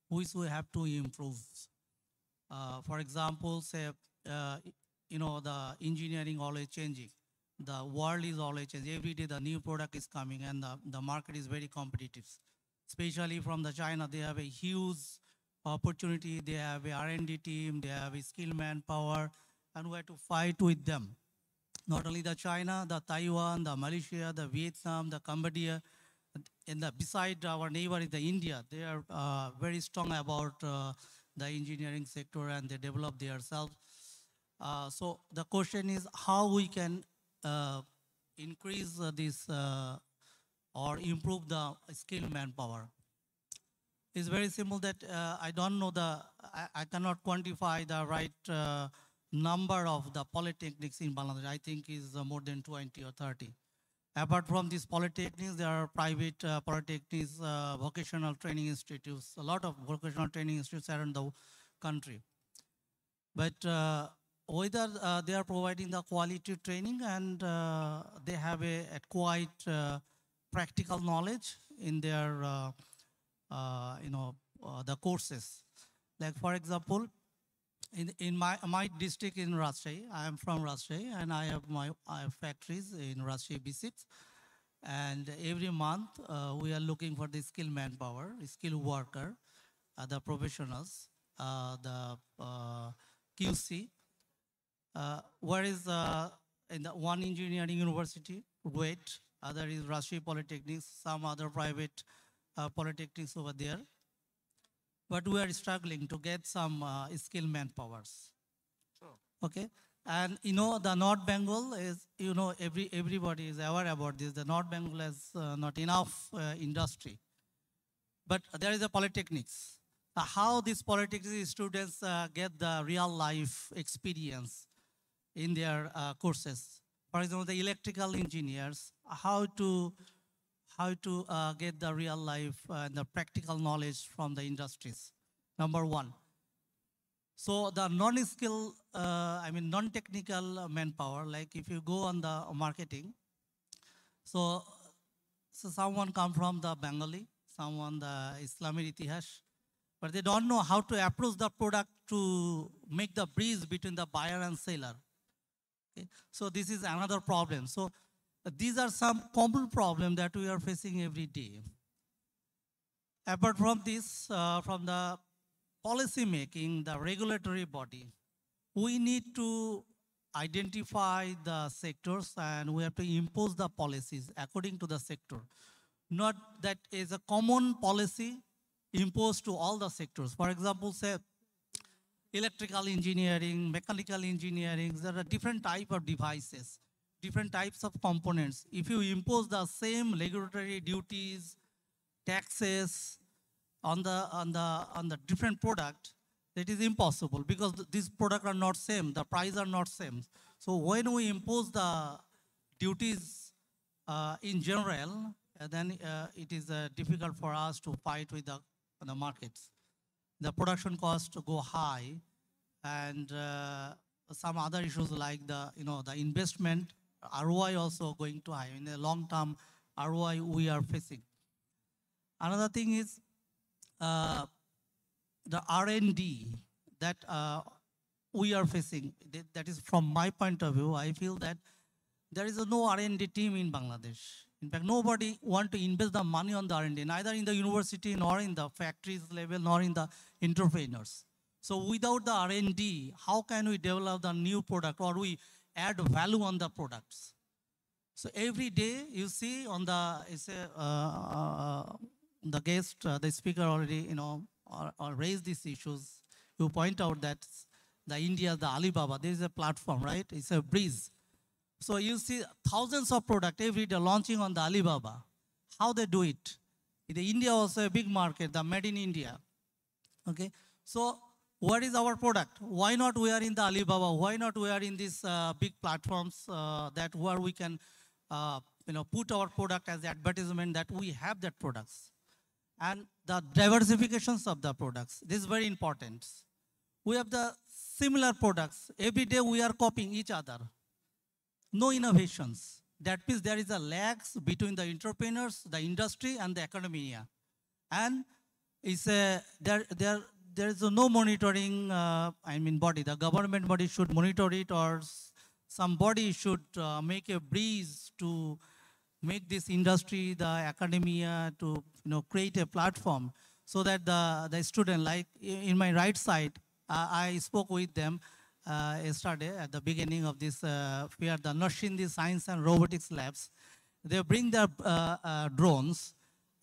which we have to improve. For example, say, the engineering always changing. The world is always changing. Every day the new product is coming, and the market is very competitive. Especially from the China, they have a huge opportunity. They have a R&D team, they have a skilled manpower, and we have to fight with them. Not only the China, the Taiwan, the Malaysia, the Vietnam, the Cambodia, and beside our neighbor is the India. They are very strong about the engineering sector, and they develop themselves. So the question is how we can increase this or improve the skilled manpower. It's very simple that I don't know I cannot quantify the right number of the polytechnics in Bangladesh. I think is more than 20 or 30. Apart from these polytechnics, there are private polytechnics, vocational training institutes, a lot of vocational training institutes around the country. But whether they are providing the quality training, and they have a quite practical knowledge in their, the courses. Like for example, in my district in Rajshahi, I am from Rajshahi, and I have factories in Rajshahi B6. And every month we are looking for the skilled manpower, skilled worker, the professionals, the QC. Where is in the one engineering university, WAIT, other is Rajshahi Polytechnics, some other private polytechnics over there. But we are struggling to get some skilled manpowers. Sure. Okay, and the North Bengal is, everybody is aware about this. The North Bengal has not enough industry, but there is a polytechnics. How these polytechnics students get the real life experience in their courses. For example, the electrical engineers, how to get the real life and the practical knowledge from the industries. Number one. So the non-skill, non-technical manpower, like if you go on the marketing, so someone come from the Bengali, someone the Islamic Itihash, but they don't know how to approach the product to make the bridge between the buyer and seller. Okay? So this is another problem. So these are some common problems that we are facing every day. Apart from this, from the policy making, the regulatory body, we need to identify the sectors, and we have to impose the policies according to the sector. Not that is a common policy imposed to all the sectors. For example, say electrical engineering, mechanical engineering, there are different type of devices, different types of components. If you impose the same regulatory duties, taxes on the different product, It is impossible because these products are not same, the price are not same. So when we impose the duties in general, then it is difficult for us to fight with the markets. The production costs go high, and some other issues like the investment ROI also going to high. In the long term ROI we are facing. Another thing is uh, the R&D that we are facing. That is from my point of view. I feel that there is no R&D team in Bangladesh. In fact, nobody want to invest the money on the R&D, neither in the university, nor in the factories level, nor in the entrepreneurs. So without the R&D, how can we develop the new product or we add value on the products? So every day you see on the guest, the speaker already, or raised these issues. You point out that the India, the Alibaba, there is a platform, right? It's a breeze. So you see thousands of products every day launching on the Alibaba. How they do it? In India also a big market, the made in India. Okay. So what is our product? Why not we are in the Alibaba? Why not we are in these big platforms that where we can put our product as advertisement that we have that products? And the diversifications of the products. This is very important. We have the similar products. Every day we are copying each other. No innovations. That means there is a lags between the entrepreneurs, the industry, and the academia. And it's there is no monitoring, body. The government body should monitor it, or somebody should make a breeze to make this industry, the academia, to create a platform so that the student, like in my right side, I spoke with them yesterday at the beginning of this fair, the Nashindi Science and Robotics Labs. They bring their drones.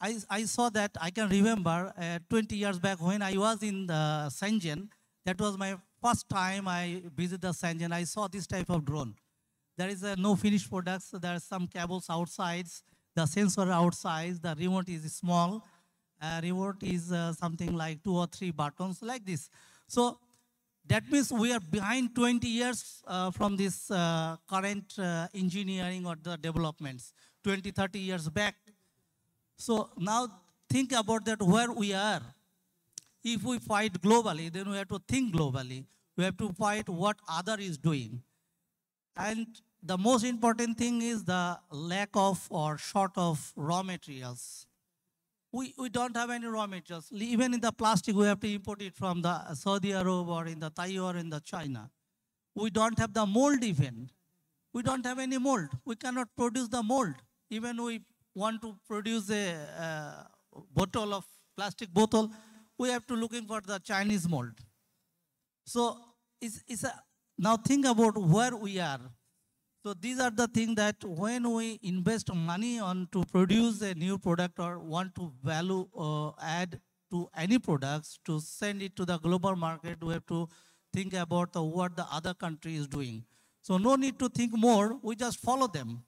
I saw that. I can remember 20 years back when I was in the Shenzhen. That was my first time I visited the Shenzhen. I saw this type of drone. There is no finished products. There are some cables outside. The sensor outside. The remote is small. Remote is something like 2 or 3 buttons like this. So that means we are behind 20 years from this current engineering or the developments, 20, 30 years back. So now think about that where we are. If we fight globally, then we have to think globally. We have to fight what other is doing. And the most important thing is the lack of or short of raw materials. We don't have any raw materials. Even in the plastic, we have to import it from the Saudi Arabia or in the Taiwan or in the China. We don't have the mold even. We don't have any mold. We cannot produce the mold. Even we want to produce a bottle of plastic bottle, we have to looking for the Chinese mold. So now think about where we are. So these are the things that when we invest money on to produce a new product or want to value add to any products to send it to the global market, we have to think about what the other country is doing. So no need to think more, we just follow them.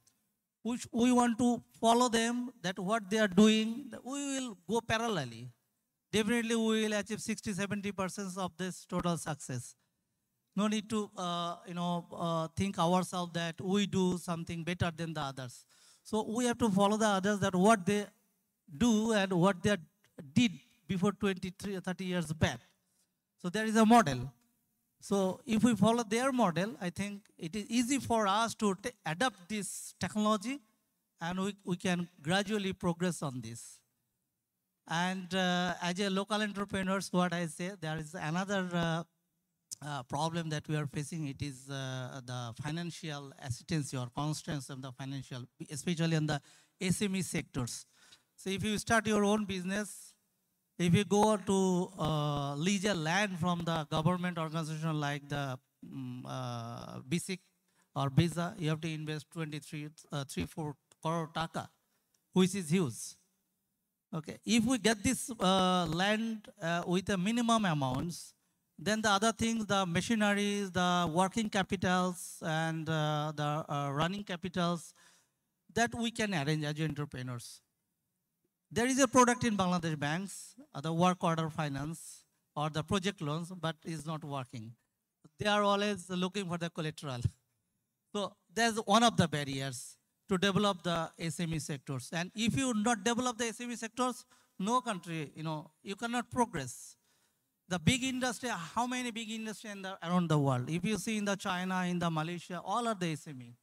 We want to follow them, that what they are doing, we will go parallelly. Definitely we will achieve 60-70% of this total success. No need to think ourselves that we do something better than the others. So we have to follow the others, that what they do and what they did before 23 or 30 years back. So there is a model. So if we follow their model, I think it is easy for us to adapt this technology, and we can gradually progress on this. And as a local entrepreneurs, what I say, there is another problem that we are facing. It is the financial assistance or constraints of the financial, especially in the SME sectors. So if you start your own business, if you go to lease a land from the government organization like the BISIC or BISA, you have to invest 3-4 crore taka, which is huge. Okay, if we get this land with a minimum amounts, then the other things, the machineries, the working capitals, and the running capitals, that we can arrange as entrepreneurs. There is a product in Bangladesh banks, the work order finance. or the project loans, but is not working. They are always looking for the collateral. So there's one of the barriers to develop the SME sectors. And if you not develop the SME sectors, no country, you cannot progress. The big industry, how many big industry around the world? If you see in the China, in the Malaysia, all are the SME.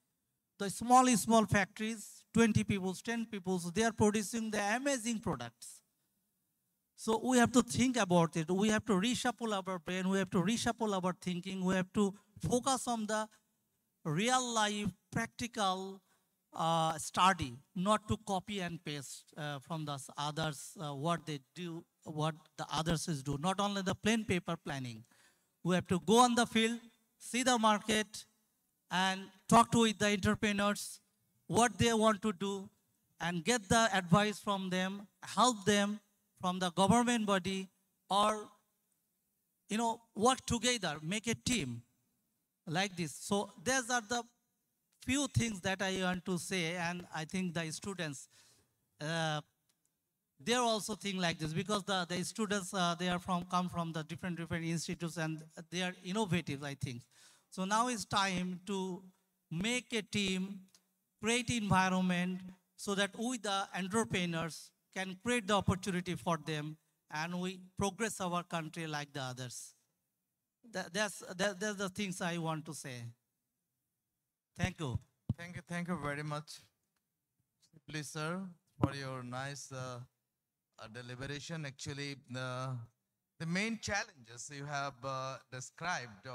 The small factories, 20 people, 10 people, they are producing the amazing products. So we have to think about it. We have to reshuffle our brain. We have to reshuffle our thinking. We have to focus on the real life, practical study, not to copy and paste from the others, what they do, what the others do. Not only the plain paper planning. We have to go on the field, see the market, and talk to the entrepreneurs, what they want to do, and get the advice from them, help them from the government body, or work together, make a team like this. So these are the few things that I want to say, and I think the students, they're also think like this, because the students, they are come from the different institutes, and they are innovative, I think. So now it's time to make a team, create environment, so that we, the entrepreneurs, can create the opportunity for them, and we progress our country like the others. That's the things I want to say. Thank you. Thank you very much, please, sir, for your nice deliberation. Actually, the main challenges you have described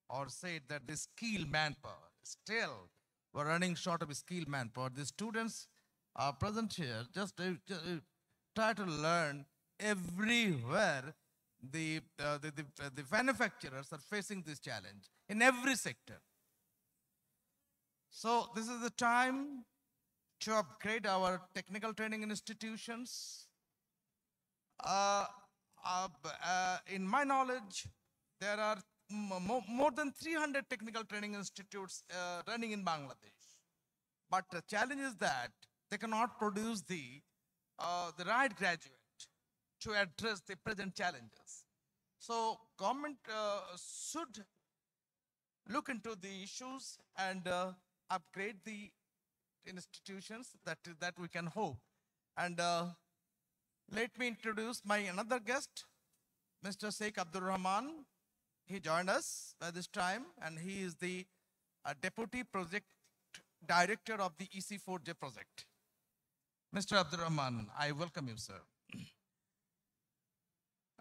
or said, that the skilled manpower, still we're running short of skilled manpower. The students are present here, just try to learn everywhere. The manufacturers are facing this challenge in every sector. So this is the time to upgrade our technical training institutions. In my knowledge, there are more than 300 technical training institutes running in Bangladesh. But the challenge is that they cannot produce the right graduate to address the present challenges. So government should look into the issues and upgrade the institutions that we can hope. And let me introduce my another guest, Mr. Sheikh Abdur Rahman. He joined us by this time, and he is the Deputy Project Director of the EC4J project. Mr. Abdur Rahman, I welcome you, sir.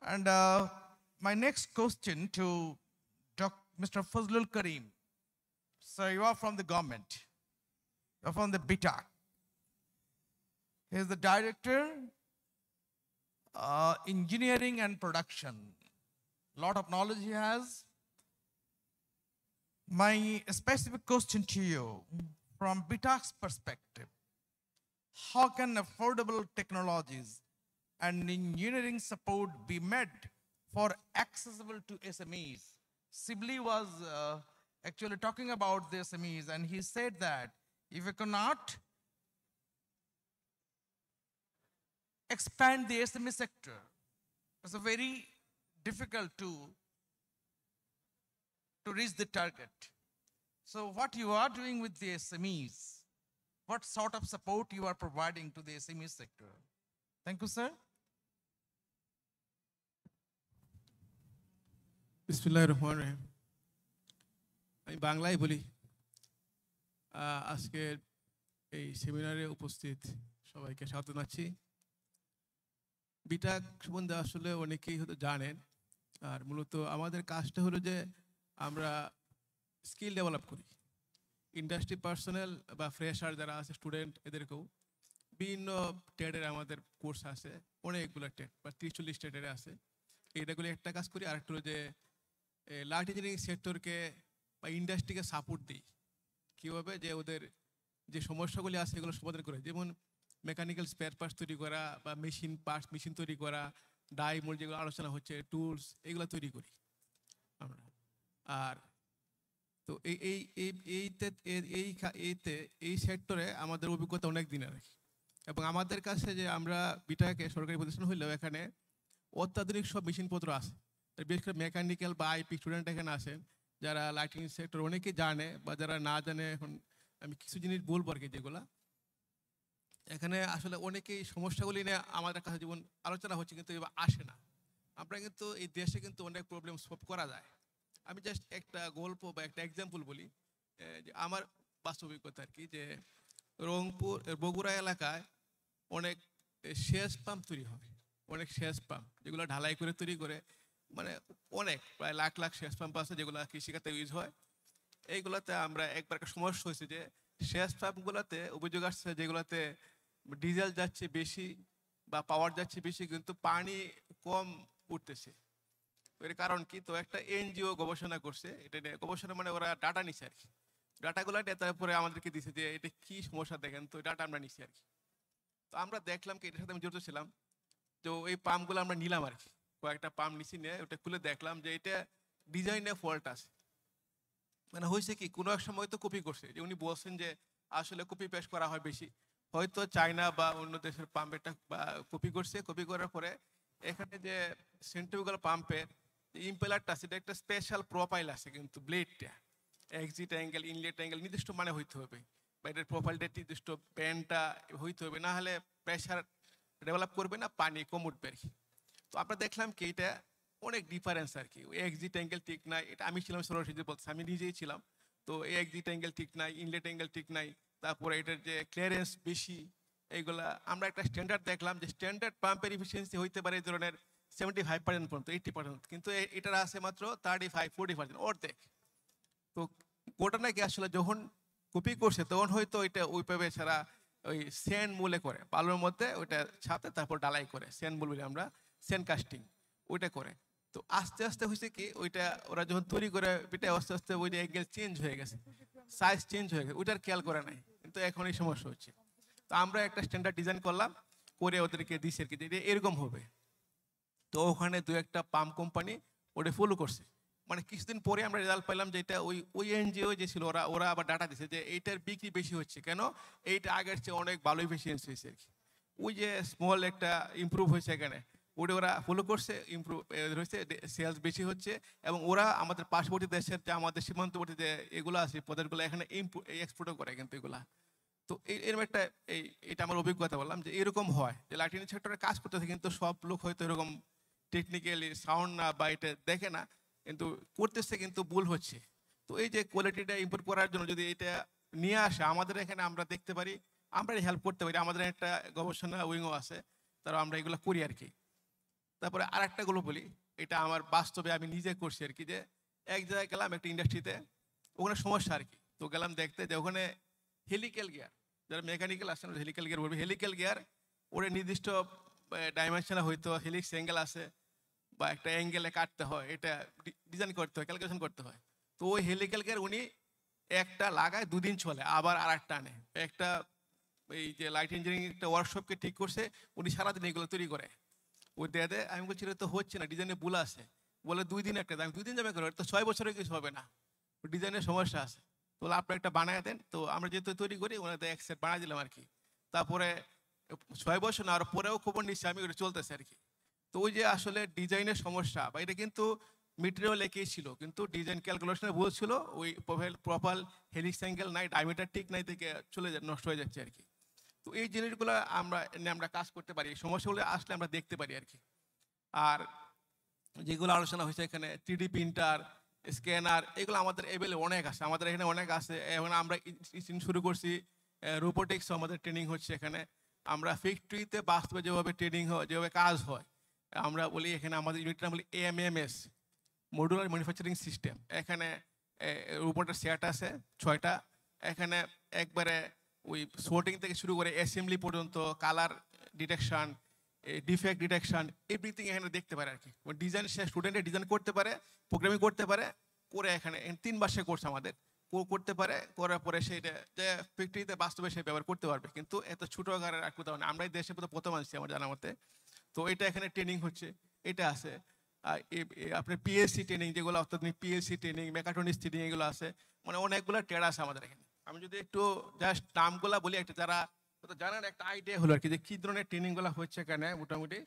And my next question to Mr. Fazlul Karim. Sir, you are from the government. You are from the BITAC. He is the Director, Engineering and Production. Lot of knowledge he has. My specific question to you, from BITAC's perspective, how can affordable technologies and engineering support be made for accessible to SMEs? Sibley was actually talking about the SMEs, and he said that if you cannot expand the SME sector, it's a very difficult to reach the target. So what you are doing with the SMEs, what sort of support you are providing to the SME sector? Thank you, sir. বিসমিল্লাহির রহমানির রহিম। আমি বাংলায় বলি। আজকের এই সেমিনারে উপস্থিত সবাইকে স্বাগত জানাচ্ছি। বিটাক সম্বন্ধে আসলে অনেকেই হয়তো জানেন, আর মূলত আমাদের কাজটা হলো যে আমরা স্কিল ডেভেলপ করি। ইন্ডাস্ট্রি পার্সোনাল বা ফ্রেশার যারা আছে, স্টুডেন্ট, এদেরকেও বিভিন্ন ট্রেডের আমাদের কোর্স আছে, অনেকগুলো ট্রেড, বা 30-40 ট্রেডের আছে। এইটাগুলো একটা কাজ করি। আরেকটা হলো যে লাইট ইঞ্জিনিয়ারিং সেক্টরকে বা ইন্ডাস্ট্রিকে সাপোর্ট দিই কীভাবে, যে ওদের যে সমস্যাগুলি আছে এগুলো সমাধান করে। যেমন মেকানিক্যাল স্পেয়ার পার্টস তৈরি করা, বা মেশিন তৈরি করা, ডাই মোল্ড যেগুলো আলোচনা হচ্ছে, টুলস, এগুলো তৈরি করি আমরা। আর তো এই সেক্টরে আমাদের অভিজ্ঞতা অনেক দিনের, এবং আমাদের কাছে যে আমরা বিটাকে সরকারি প্রতিষ্ঠান হইলেও এখানে অত্যাধুনিক সব মেশিনপত্র আছে। বিশেষ করে মেকানিক্যাল বা আইপি স্টুডেন্ট এখানে আসেন, যারা লাইটিং সেক্টর অনেকেই জানে, বা যারা না জানে এখন আমি কিছু জিনিস বলবো আর কি, যেগুলা এখানে আসলে অনেকেই সমস্যাগুলি নিয়ে আমাদের কাছে যেমন আলোচনা হচ্ছে, কিন্তু এবার আসে না। আমরা কিন্তু এই দেশে কিন্তু অনেক প্রবলেম সলভ করা যায়। আমি জাস্ট একটা গল্প বা একটা এক্সাম্পল বলি, যে আমার বাস্তব অভিজ্ঞতা আর কি, যে রংপুর বগুড়া এলাকায় অনেক সেচ পাম্প তৈরি হয়, অনেক সেচ পাম্প যেগুলো ঢালাই করে তৈরি করে, মানে অনেক প্রায় লাখ লাখ সেচ পাম্প আছে যেগুলো কৃষিখাতে ইউজ হয়। এইগুলাতে আমরা একবার একটা সমস্যা হয়েছে যে সেচ পাম্পগুলোতে অভিযোগ আসছে যেগুলোতে ডিজেল যাচ্ছে বেশি বা পাওয়ার যাচ্ছে বেশি, কিন্তু পানি কম উঠতেছে। তো এর কারণ কি? তো একটা এনজিও গবেষণা করছে এটা নিয়ে, গবেষণা মানে ওরা ডাটা নিছে আর কি, ডাটাগুলো নিয়ে তারপরে আমাদেরকে দিছে যে এটা কি সমস্যা দেখেন, তো ডাটা আমরা নিছি আর কি। তো আমরা দেখলাম কি, এটার সাথে আমি জড়িত ছিলাম, তো এই পাম্পগুলো আমরা নিলাম আর কি, কয়েকটা পাম্প নিছি, নিয়ে ওটা খুলে দেখলাম যে এটা ডিজাইনে ফল্ট আছে। মানে হয়েছে কি, কোনো এক সময় তো কপি করছে, যে উনি বলছেন যে আসলে কপি পেস্ট করা হয় বেশি, হয়তো চায়না বা অন্য দেশের পাম্পেরটা কপি করছে। কপি করার পরে এখানে যে সেন্ট্রিফুগাল পাম্পের ইম্পেলারটা আছে, এটা একটা স্পেশাল প্রোফাইল আছে, কিন্তু ব্লেডটা এক্সিট অ্যাঙ্গেল ইনলেট অ্যাঙ্গেল নির্দিষ্ট মানে হইতে হবে, বা এটার প্রোফাইলটা নির্দিষ্ট ব্যান্ডটা হইতে হবে, না হলে প্রেশার ডেভেলপ করবে না, পানি কম উঠবে আর কি। তো আমরা দেখলাম কি এটা অনেক ডিফারেন্স আর কি, ওই এক্সিট অ্যাঙ্গেল ঠিক নাই, এটা আমি ছিলাম সরাসরি বলছি, আমি নিজেই ছিলাম। তো এই এক্সিট অ্যাঙ্গেল ঠিক নাই, ইনলেট অ্যাঙ্গেল ঠিক নাই, তারপরে এটার যে ক্লিয়ারেন্স বেশি, এইগুলা আমরা একটা স্ট্যান্ডার্ড দেখলাম যে স্ট্যান্ডার্ড পাম্পের ইফিসিয়েন্সি হইতে পারে এই ধরনের 75% পর্যন্ত, 80%, কিন্তু এটার আছে মাত্র 35-40%, অর্ধেক। তো ওটা নাকি আসলে যখন কপি করছে তখন হয়তো ওইটা ওইভাবে ছাড়া ওই স্যান্ড মূলে করে, বালুর মধ্যে ওইটা ছাপে, তারপর ডালাই করে, স্যান্ড মূল বলি আমরা, স্যান্ড কাস্টিং ওইটা করে। তো আস্তে আস্তে হয়েছে কি, ওইটা ওরা যখন তৈরি করে পিঠে আস্তে আস্তে ওই অ্যাঙ্গেল চেঞ্জ হয়ে গেছে, সাইজ চেঞ্জ হয়ে গেছে, ওইটার খেয়াল করে নাই, কিন্তু এখন এই সমস্যা হচ্ছে। তো আমরা একটা স্ট্যান্ডার্ড ডিজাইন করলাম, করে ওদেরকে দিছি আর কি, যে এটা এরকম হবে। তো ওখানে দু একটা পাম্প কোম্পানি ওটা ফলো করছে। মানে কিছুদিন পরে আমরা রেজাল্ট পেলাম যে এটা ওই ওই এনজিও যে ছিল, ওরা ওরা আবার ডাটা দিছে যে এইটার বিক্রি বেশি হচ্ছে কেন, এইটা আগের চেয়ে অনেক ভালো এফিসিয়েন্সি হয়েছে আর কি। ওই যে স্মল একটা ইমপ্রুভ হয়েছে এখানে, ওটা ওরা ফলো করছে, ইমপ্রুভ হয়েছে, সেলস বেশি হচ্ছে। এবং ওরা আমাদের পার্শ্ববর্তী দেশের যে আমাদের সীমান্তবর্তী যে এগুলো আছে পদেরগুলো এখানে এক্সপোর্টও করে কিন্তু এগুলা। তো এরকম একটা এটা আমার অভিজ্ঞতা বললাম যে এরকম হয় যে লাইটিং সেক্টরে কাজ করতেছে, কিন্তু সব লোক হয়তো এরকম টেকনিক্যালি সাউন্ড না বা এটা দেখে না, কিন্তু করতেছে, কিন্তু ভুল হচ্ছে। তো এই যে কোয়ালিটিটা ইমপ্রুভ করার জন্য যদি এটা নিয়ে আসে আমাদের এখানে, আমরা দেখতে পারি, আমরা হেল্প করতে পারি। আমাদের একটা গবেষণা উইংও আছে, তারা আমরা এগুলো করি আর কি। তারপরে আর একটা গুলো বলি, এটা আমার বাস্তবে আমি নিজে করছি আর কি, যে এক জায়গায় গেলাম একটা ইন্ডাস্ট্রিতে, ওখানে সমস্যা আর কি। তো গেলাম দেখতে যে ওখানে হেলিক্যাল গিয়ার, যারা মেকানিক্যাল আসেন হেলিক্যাল গিয়ার বলবে, হেলিক্যাল গিয়ার ওরা নির্দিষ্ট ডাইমেনশনে হয়তো হেলিক্স অ্যাঙ্গেল আছে, বা একটা অ্যাঙ্গেলে কাটতে হয়, এটা ডিজাইন করতে হয়, ক্যালকুলেশন করতে হয়। তো ওই হেলিক্যাল গিয়ার উনি একটা লাগায় 2 দিন চলে, আবার আর একটা আনে। একটা এই যে লাইট ইঞ্জিনিয়ারিং একটা ওয়ার্কশপকে ঠিক করছে, উনি সারাদিন এগুলো তৈরি করে ওই দেয়। আমি বলছি তো হচ্ছে না, ডিজাইনে ভুল আছে। বলে 2 দিন একটা, আমি 2 দিন যাবে করে, তো 6 বছরে কিছু হবে না, ডিজাইনের সমস্যা আছে। তো আপনি একটা বানায় দেন, তো আমরা যেহেতু তৈরি করি ওনাদের এক সেট বানাই দিলাম আর কি। তারপরে 6 বছর না, আর পরেও খবর নিচ্ছি আমি, ওটা চলতেছে আর কি। তো ওই যে আসলে ডিজাইনের সমস্যা, বা এটা কিন্তু মেটেরিয়াল একই ছিল, কিন্তু ডিজাইন ক্যালকুলেশনে ভুল ছিল, ওই প্রপার হেলিক্স অ্যাঙ্গেল নাই, ডায়ামিটার ঠিক নাই, থেকে চলে নষ্ট হয়ে যাচ্ছে আর কি। তো এই জিনিসগুলো আমরা কাজ করতে পারি, এই সমস্যাগুলো আসলে আমরা দেখতে পারি আর কি। আর যেগুলো আলোচনা হয়েছে এখানে 3D প্রিন্টার, স্ক্যানার, এগুলো আমাদের এভেলে অনেক আছে, আমাদের এখানে অনেক আছে। এখন আমরা শুরু করছি রোবোটিক্স, আমাদের ট্রেনিং হচ্ছে এখানে। আমরা ফ্যাক্টরিতে বাস্তবে যেভাবে ট্রেনিং হয়, যেভাবে কাজ হয়, আমরা বলি এখানে আমাদের ইউনিটটা বলি AMMS, মডুলার ম্যানুফ্যাকচারিং সিস্টেম। এখানে রোবটের সেট আছে 6টা। এখানে একবারে ওই সোর্টিং থেকে শুরু করে অ্যাসেম্বলি পর্যন্ত, colour detection, defect detection, everything এখানে দেখতে পারে আর কি। ডিজাইন সে স্টুডেন্টের ডিজাইন করতে পারে, প্রোগ্রামিং করতে পারে, করে এখানে 3 মাসে কোর্স আমাদের করতে পারে। করার পরে সেইটা যে ফ্যাক্টরিতে বাস্তবে সে ব্যবহার করতে পারবে। কিন্তু এত ছোট আকারের আর কোথাও না, আমরা এই দেশে প্রথম আনছি আমার জানা মতে। তো এটা এখানে ট্রেনিং হচ্ছে, এটা আছে। আপনার পিএসসি ট্রেনিং, যেগুলো অত্যাধুনিক পিএসসি ট্রেনিং, মেকাট্রনিক্স ট্রেনিং, এগুলো আছে। মানে অনেকগুলো ট্রেড আছে আমাদের এখানে। আমি যদি একটু জাস্ট নামগুলা বলি, একটা যারা জানার একটা আইডিয়া হলো আর কি, যে কি ধরনের ট্রেনিংগুলো হচ্ছে এখানে মোটামুটি।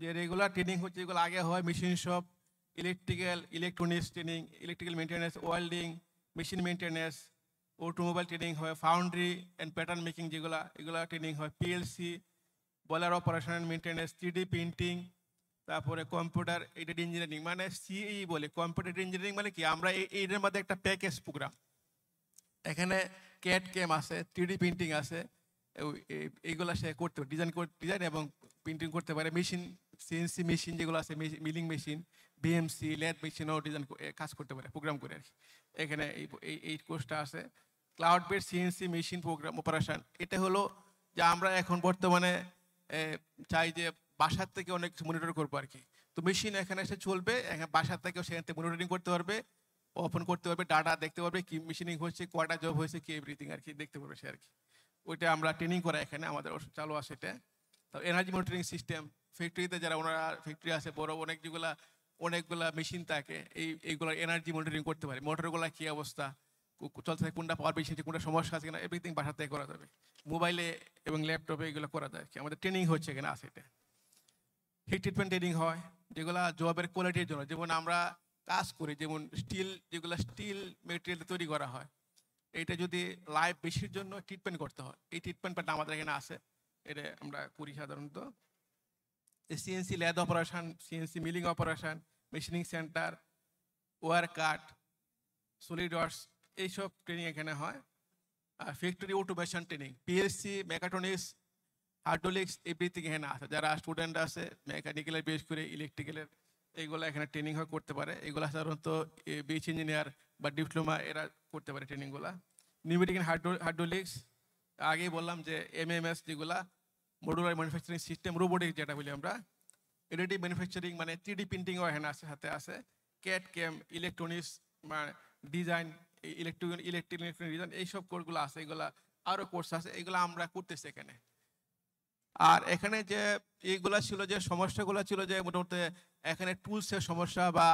যে রেগুলার ট্রেনিং হচ্ছে, যেগুলো আগে হয় machine shop, electrical, electronics training, electrical maintenance, welding, machine maintenance, automobile training হয়, ফাউন্ড্রি অ্যান্ড প্যাটার্ন মেকিং এগুলা ট্রেনিং হয়, PLC, boiler operation and maintenance, 3D printing, তারপরে কম্পিউটার এইডেড ইঞ্জিনিয়ারিং, মানে সিই বলে। কম্পিউটার ইঞ্জিনিয়ারিং মানে কি, আমরা এইটার মধ্যে একটা প্যাকেজ প্রোগ্রাম, এখানে ক্যাট ক্যাম আছে, 3D প্রিন্টিং আছে, এইগুলা সে করতে পারে, ডিজাইন এবং প্রিন্টিং করতে পারে। মেশিন, সিএনসি মেশিন যেগুলো আছে, মিলিং মেশিন, বিএমসি, ল্যাথ মেশিনও ডিজাইন কাজ করতে পারে প্রোগ্রাম করে আর কি। এখানে এই কোর্সটা আছে। Cloud based CNC machine program operation, এটা হলো যে আমরা এখন বর্তমানে চাই যে বাসার থেকে অনেক কিছু মনিটর করবো আর কি। তো মেশিন এখানে এসে চলবে, এখানে বাসার থেকেও সেখান থেকে মনিটরিং করতে পারবে, ওপেন করতে পারবে, ডাটা দেখতে পারবে, কি মেশিনিং হচ্ছে, কয়টা জব হয়েছে, কি এভরিথিং আর কি দেখতে পারবে সে আর কি। ওইটা আমরা ট্রেনিং করা এখানে আমাদের চালু আছে এটা। তো এনার্জি মনিটরিং সিস্টেম, ফ্যাক্টরিতে যারা ওনারা ফ্যাক্টরি আছে বড়, অনেকগুলা মেশিন থাকে, এইগুলো এনার্জি মনিটরিং করতে পারে, মোটরগুলা কি অবস্থা চলছে, কোনটা পাওয়ার বেশি আছে, কোনটা সমস্যা আছে কিনা, এভরিথিং বাসা থেকে করা যাবে, মোবাইলে এবং ল্যাপটপে এগুলো করা যায়। আমাদের ট্রেনিং হচ্ছে এখানে আছে এটা। হিট ট্রিটমেন্ট ট্রেনিং হয়, যেগুলো জবের কোয়ালিটির জন্য, যেমন আমরা কাজ করি, যেমন স্টিল মেটেরিয়াল তৈরি করা হয়, এটা যদি লাইফ বেশির জন্য ট্রিটমেন্ট করতে হয়, এই ট্রিটমেন্টটা আমাদের এখানে আছে, এটা আমরা করি সাধারণত। CNC lathe operation, CNC milling operation, machining centre, wire cut, SolidWorks, এইসব ট্রেনিং এখানে হয়। আর factory automation training, PLC, mechatronics, hydraulics, everything এখানে আছে। যারা স্টুডেন্ট আছে মেকানিক্যালের বিশেষ করে ইলেকট্রিক্যালের, এইগুলো এখানে ট্রেনিং হয় করতে পারে। এগুলো সাধারণত বিএস ইঞ্জিনিয়ার বা ডিপ্লোমা এরা করতে পারে ট্রেনিংগুলো। নিউমেটিক হাইড্রোলিক্স, আগেই বললাম যে এমএমএস, যেগুলা মডুলার ম্যানুফ্যাকচারিং সিস্টেম, রোবোটিক্স যেটা বলি আমরা, এডিটিভ ম্যানুফ্যাকচারিং মানে 3D প্রিন্টিংও এখানে আছে, সাথে আছে ক্যাট ক্যাম, ইলেকট্রনিক্স ডিজাইন, ইলেকট্রিক ডিজাইন, এইসব কোর্সগুলো আছে। এগুলা আরও কোর্স আছে, এগুলো আমরা করতেছি এখানে। আর এখানে যে এইগুলা ছিল, যে সমস্যাগুলো ছিল, যে মোটামুটি এখানে টুলসের সমস্যা বা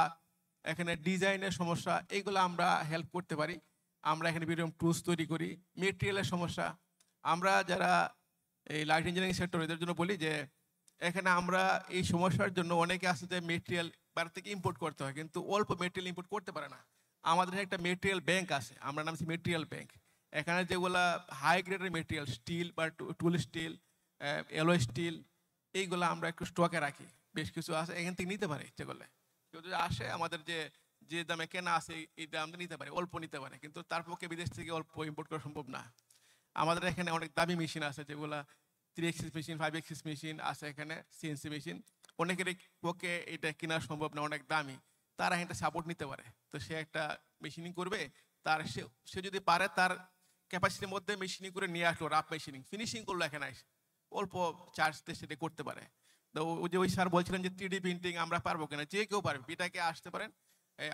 এখানে ডিজাইনের সমস্যা, এইগুলো আমরা হেল্প করতে পারি। আমরা এখানে বিভিন্ন টুলস তৈরি করি। মেটেরিয়ালের সমস্যা, আমরা যারা এই লাইট ইঞ্জিনিয়ারিং সেক্টর, এদের জন্য বলি যে এখানে আমরা এই সমস্যার জন্য অনেকে আছে যে মেটেরিয়াল বাইরে থেকে ইম্পোর্ট করতে হয়, কিন্তু অল্প মেটেরিয়াল ইম্পোর্ট করতে পারে না। আমাদের একটা মেটেরিয়াল ব্যাংক আছে, আমরা নাম মেটেরিয়াল ব্যাংক। এখানে যেগুলা হাই গ্রেডের মেটেরিয়াল, স্টিল বা টুল স্টিল, অ্যালয় স্টিল, এইগুলো আমরা একটু স্টকে রাখি, বেশ কিছু আছে, এখান থেকে নিতে পারে ইচ্ছে করলে। কেউ যদি আসে, আমাদের যে দামে কেনা আছে এই দাম নিতে পারে, অল্প নিতে পারে, কিন্তু তার পক্ষে বিদেশ থেকে অল্প ইম্পোর্ট করা সম্ভব না। আমাদের এখানে অনেক দামি মেশিন আছে, যেগুলা 3 এক্সিস মেশিন, 5 এক্সিস মেশিন আছে এখানে, সিএনসি মেশিন। অনেকের পক্ষে এটা কেনা সম্ভব না, অনেক দামি, তারা এখানে সাপোর্ট নিতে পারে। তো সে একটা মেশিনিং করবে, তার সে যদি পারে তার ক্যাপাসিটির মধ্যে মেশিনিং করে নিয়ে আসলো, রাফ মেশিনিং ফিনিশিং করলো, এখানে আসে অল্প চার্জ দিয়ে সেটা করতে পারে। তো ওই স্যার বলছিলেন যে 3D প্রিন্টিং আমরা পারবো কিনা, যে কেউ পারবে, বিটাকে আসতে পারেন,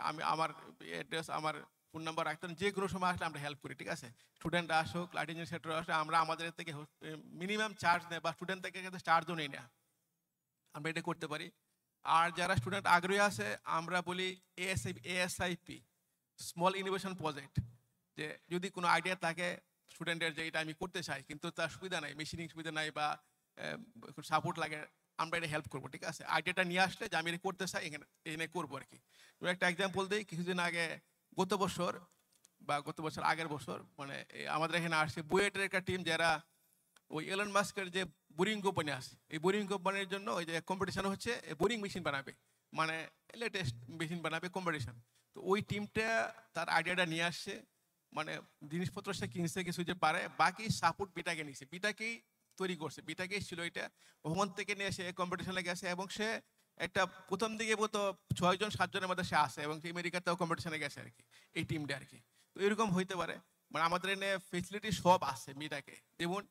আমি আমার অ্যাড্রেস, আমার ফোন নাম্বার রাখতেন, যে কোনো সময় আসলে আমরা হেল্প করি, ঠিক আছে। স্টুডেন্ট আসুক, লাইট ইঞ্জিনিয়ারিং সেক্টর আসলে আমরা আমাদের থেকে মিনিমাম চার্জ নেই, বা স্টুডেন্ট থেকে চার্জও নেই না, আমরা এটা করতে পারি। আর যারা স্টুডেন্ট আগ্রহী আছে, আমরা বলি এএসআইপি, স্মল ইনোভেশন প্রজেক্ট, যে যদি কোনো আইডিয়া থাকে স্টুডেন্টের যে এটা আমি করতে চাই, কিন্তু তার সুবিধা নাই, মেশিনিং সুবিধা নাই বা সাপোর্ট লাগে, আমরা এটা হেল্প করবো, ঠিক আছে। আইডিয়াটা নিয়ে আসলে যে আমি এটা করতে চাই, এখানে করবো আর কি। একটা এক্সাম্পল দিই, কিছুদিন আগে গত বছর আগের বছর, মানে আমাদের এখানে আসছে বুয়েটের একটা টিম, যারা ওই এলন মাস্কের যে বোরিং কোম্পানি আছে, এই বোরিং কোম্পানির জন্য ওই যে কম্পিটিশন হচ্ছে, বোরিং মেশিন বানাবে, মানে লেটেস্ট মেশিন বানাবে, কম্পিটিশন। তো ওই টিমটা তার আইডিয়াটা নিয়ে আসছে, মানে জিনিসপত্র সে কিনছে কিছু যে পারে, বাকি সাপোর্ট বিটাকে নিছে, বিটাকেই তৈরি করছে, বিটাকেই ছিল এটা, ওখান থেকে নিয়ে এসে কম্পিটিশনে গেছে, এবং সে একটা প্রথম দিকে বলতো 6-7 জনের মধ্যে সে আসে, এবং আমেরিকাতেও কম্পিটিশনে গেছে আর কি, এই টিমটা আর কি। তো এরকম হইতে পারে, মানে আমাদের এনে ফেসিলিটি সব আছে মিটাকে, যেমন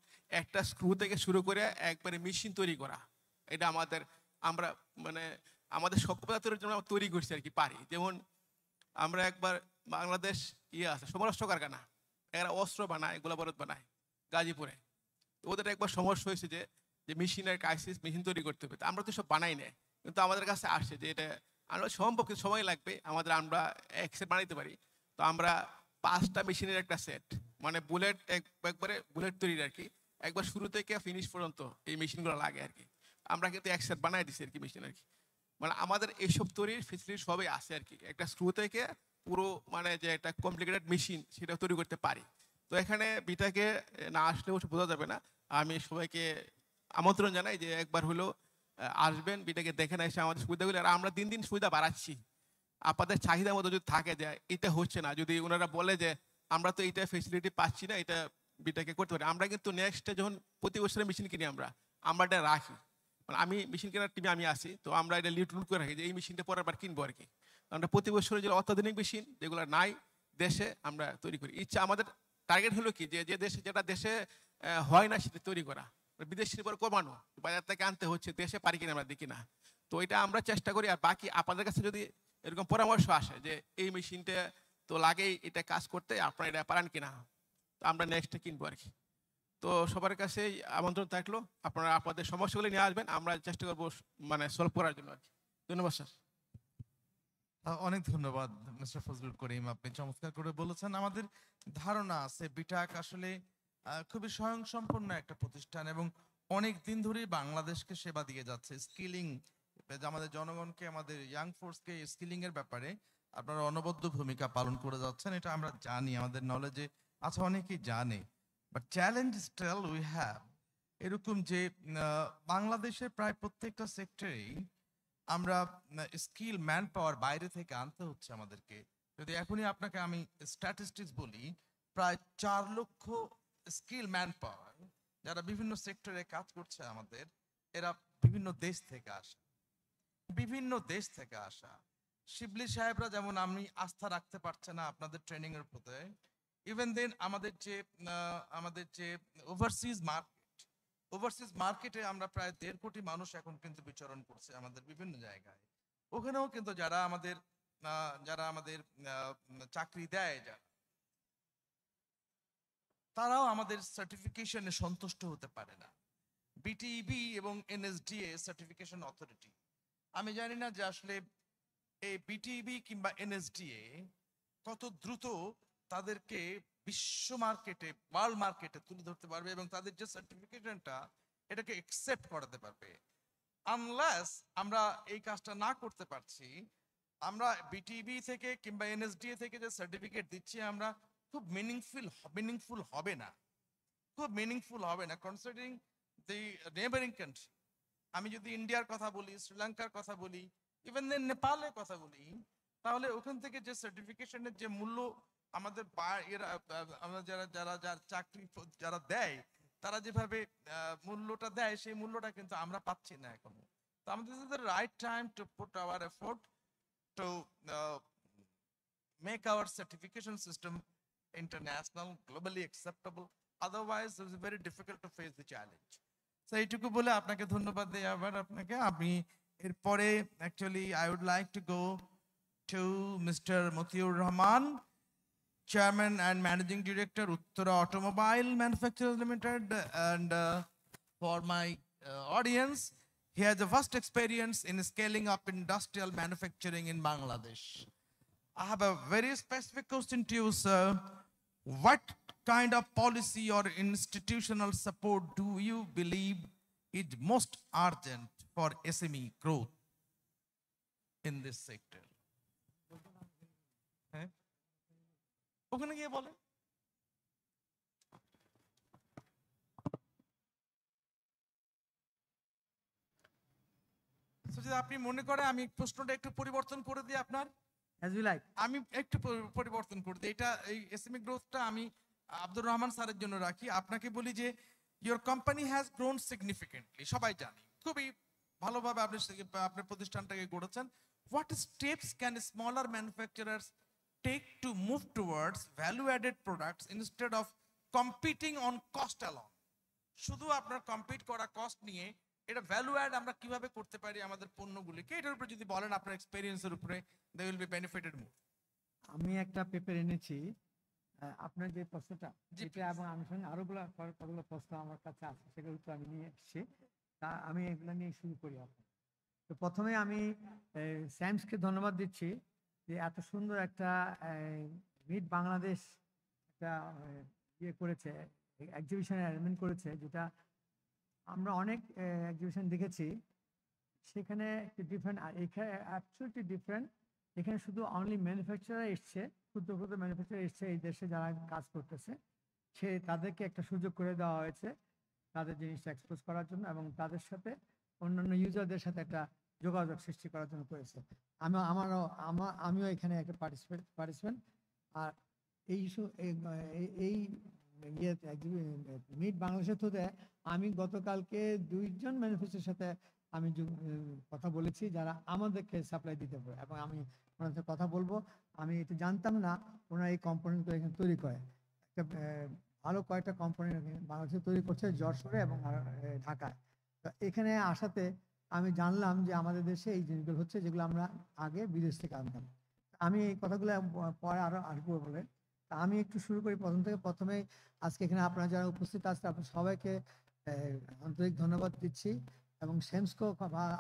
একটা স্ক্রু থেকে শুরু করে একবারে মেশিন তৈরি করা, এটা আমরা মানে আমাদের সভ্যতার জন্য তৈরি করছি আর কি, পারি। যেমন আমরা একবার বাংলাদেশ আছে সমরাষ্ট্র কারখানা, এরা অস্ত্র বানায়, গোলাবারুদ বানায় গাজীপুরে। তো ওদের একবার সমস্যা হয়েছে যে মেশিনের ক্রাইসিস, মেশিন তৈরি করতে হবে। আমরা তো সব বানাই না, কিন্তু আমাদের কাছে আসছে যে এটা আমরা সম্ভব, কিন্তু সময় লাগবে, আমরা এক সেট বানাইতে পারি। তো আমরা 5টা মেশিনের একটা সেট, মানে বুলেট, একবারে বুলেট তৈরির আর কি, একবার শুরু থেকে ফিনিশ পর্যন্ত এই মেশিনগুলো লাগে আর কি। আমরা কিন্তু একসাথ বানাই দিছি আর কি মেশিন আর কি। মানে আমাদের এইসব তৈরির ফেসিলিটি সবই আছে আর কি, একটা স্ক্রু থেকে পুরো মানে যে একটা কমপ্লিকেটেড মেশিন সেটা তৈরি করতে পারি। তো এখানে বিটাকে না আসলে অবশ্য বোঝা যাবে না। আমি সবাইকে আমন্ত্রণ জানাই যে একবার হলো আসবেন, বিটাকে দেখেন, এসে আমাদের সুবিধাগুলো, আর আমরা দিন দিন সুবিধা বাড়াচ্ছি। আপনাদের চাহিদা মতো যদি থাকে যে এটা হচ্ছে না, যদি ওনারা বলে যে আমরা তো এইটা ফেসিলিটি পাচ্ছি না, এটা বিটাকে করতে পারি, আমরা কিন্তু নেক্সটে যখন প্রতি বছরে মেশিন কিনি আমরা এটা রাখি। মানে আমি মেশিন কেনার টিমে আমি আসি, তো আমরা এটা লিড করে রাখি যে এই মেশিনটা পরের বার কিনবো আর কি। আমরা প্রতি বছরে যে অত্যাধুনিক মেশিন যেগুলো নাই দেশে আমরা তৈরি করি। ইচ্ছা আমাদের টার্গেট হলো কি, যে যে দেশে যেটা দেশে হয় না সেটা তৈরি করা, বিদেশের উপর কমানো, বাজার থেকে আনতে হচ্ছে, দেশে পারি কিনা আমরা দেখি না। তো এটা আমরা চেষ্টা করি। আর বাকি আপনাদের কাছে যদি এরকম পরামর্শ আসে যে এই মেশিনটা তো লাগেই এটা কাজ করতে, আপনারা এটা পারেন কিনা, তো আমরা নেক্সটে কিনবো আর কি। তো সবার কাছে আমন্ত্রণ থাকলো, আপনারা আপনাদের সমস্যাগুলি নিয়ে আসবেন, আমরা চেষ্টা করবো মানে সলভ করার জন্য আর কি। ধন্যবাদ স্যার। অনেক ধন্যবাদ মিস্টার ফজলুল করিম, আপনি চমৎকার করে বলেছেন। আমাদের ধারণা আছে বিটাক আসলে খুবই স্বয়ংসম্পন্ন একটা প্রতিষ্ঠান এবং অনেক দিন ধরেই বাংলাদেশকে সেবা দিয়ে যাচ্ছে। স্কিলিং, আমাদের জনগণকে, আমাদের ইয়াং ফোর্সকে স্কিলিং এর ব্যাপারে আপনারা অনবদ্য ভূমিকা পালন করে যাচ্ছেন, এটা আমরা জানি, আমাদের নলেজে আচ্ছা অনেকেই জানে। But challenge still we have, এরকম যে বাংলাদেশের প্রায় প্রত্যেকটা সেক্টরেই আমরা স্কিল ম্যান পাওয়ার বাইরে থেকে আনতে হচ্ছে আমাদেরকে। যদি এখনই আপনাকে আমি স্ট্যাটিস্টিক্স বলি, প্রায় 4 লক্ষ স্কিল ম্যান পাওয়ার যারা বিভিন্ন সেক্টরে কাজ করছে আমাদের, এরা বিভিন্ন দেশ থেকে আসা, বিভিন্ন দেশ থেকে আসা। শিবলি সাহেবরা যেমন আমি আস্থা রাখতে পারছে না আপনাদের ট্রেনিং এর প্রতি, ইভেন দেন আমাদের যে ওভারসিজ মার্কেটে আমরা প্রায় 1.5 কোটি মানুষ এখন কিন্তু বিচরণ করছে আমাদের বিভিন্ন জায়গায়। ওখানেও কিন্তু যারা আমাদের চাকরি দেয়, তারাও আমাদের সার্টিফিকেশনে সন্তুষ্ট হতে পারে না। বিটিইবি এবং এনএসডিএ সার্টিফিকেশন অথরিটি, আমি জানি না যে আসলে এই বিটিইবি কিংবা এনএসডিএ কত দ্রুত তাদেরকে বিশ্ব মার্কেটে, ওয়ার্ল্ড মার্কেটে তুলে ধরতে পারবে এবং তাদের যে সার্টিফিকেশনটা এটাকে অ্যাকসেপ্ট করাতে পারবে। আনলেস আমরা এই কাজটা না করতে পারছি, আমরা বিটিবি থেকে কিংবা এনএসডিএ থেকে যে সার্টিফিকেট দিচ্ছি আমরা খুব মিনিংফুল হবে না, কনসিডারিং দি নেবারিং কান্ট্রি। আমি যদি ইন্ডিয়ার কথা বলি, শ্রীলঙ্কার কথা বলি, ইভেন দেন নেপালের কথা বলি, তাহলে ওখান থেকে যে সার্টিফিকেশনের যে মূল্য আমাদের আমরা যারা চাকরি যারা দেয়, তারা যেভাবে মূল্যটা দেয়, সেই মূল্যটা কিন্তু আমরা পাচ্ছি না এখনো। তো আমাদের this is the right time to put hour effort to make our certification system international, globally acceptable. Otherwise, it is very difficult to face the challenge. So এইটুকু বলে আপনাকে ধন্যবাদ দেই আবার আপনাকে। আমি এরপরে actually I would like to go to Mr. Mutiur Rahman, Chairman and Managing Director, Uttara Automobile Manufacturers Limited. And for my audience, he has a vast experience in scaling up industrial manufacturing in Bangladesh. I have a very specific question to you, sir. What kind of policy or institutional support do you believe is most urgent for SME growth in this sector? ওখানে গিয়ে বলেন। যদি আপনি মনে করেন আমি প্রশ্নটা একটু পরিবর্তন করে দিই আপনার, As you like. আমি একটু পরিবর্তন করে দিই। এটা এই এসএমই গ্রোথটা আমি আব্দুর রহমান স্যারের জন্য রাখি। আপনাকে বলি যে your company has grown significantly, সবাই জানি খুবই ভালোভাবে আপনি আপনার প্রতিষ্ঠানটাকে গড়েছেন। What steps can smaller manufacturers take to move towards value added products instead of competing on cost along? শুধু আপনার কম্পিট করা কস্ট নিয়ে, এটা ভ্যালু অ্যাড আমরা কিভাবে করতে পারি আমাদের পণ্যগুলিকে, এটার উপরে যদি বলেন আপনার এক্সপেরিয়েন্সের উপরে, দে উইল বি বেনিফিটেড মোর। আমি একটা পেপার এনেছি, আপনার যে প্রশ্নটা জি, এটা এবং আমি সঙ্গে আরোগুলো কতগুলো প্রশ্ন আমার কাছে আছে, সেগুলো তো আমি নিয়ে এসেছি। তা আমি এগুলো নিয়ে শুরু করি। আপনার তো প্রথমে আমি স্যামসকে ধন্যবাদ দিচ্ছি যে এত সুন্দর একটা মিড বাংলাদেশ একটা ইয়ে করেছে, এক্সিবিশন অ্যারেঞ্জমেন্ট করেছে, যেটা আমরা অনেক এক্সিবিশন দেখেছি, সেখানে একটু ডিফারেন্ট, আর এখানে অ্যাবসলিউটলি ডিফারেন্ট। এখানে শুধু অনলি ম্যানুফ্যাকচারার এসছে, ক্ষুদ্র ক্ষুদ্র ম্যানুফ্যাকচারার এসছে এই দেশে যারা কাজ করতেছে, তাদেরকে একটা সুযোগ করে দেওয়া হয়েছে তাদের জিনিসটা এক্সপোজ করার জন্য, এবং তাদের সাথে অন্যান্য ইউজারদের সাথে একটা যোগাযোগ সৃষ্টি করার জন্য করেছে। আমিও এখানে একটা পার্টিসিপেন্ট। আর এই ইস্যু এই মিট বাংলাদেশের থ্রুতে আমি গতকালকে 2জন ম্যানুফ্যাকচারের সাথে আমি কথা বলেছি যারা আমাদেরকে সাপ্লাই দিতে পারে, এবং আমি ওনার সাথে কথা বলবো। আমি এটা জানতাম না ওনারা এই কম্পোনেন্টগুলো এখানে তৈরি করে। একটা ভালো কয়েকটা কম্পোনেন্ট বাংলাদেশে তৈরি করছে যশোরে এবং ঢাকায়। তো এখানে আসাতে আমি জানলাম যে আমাদের দেশে এই জিনিসগুলো হচ্ছে যেগুলো আমরা আগে বিদেশ থেকে আনতাম। আমি এই কথাগুলো পরে আরো আসবো বলে। তা আমি একটু শুরু করি প্রথম থেকে। প্রথমে আজকে এখানে আপনারা যারা উপস্থিত আছেন আপনার সবাইকে আন্তরিক ধন্যবাদ দিচ্ছি, এবং সেমসকেও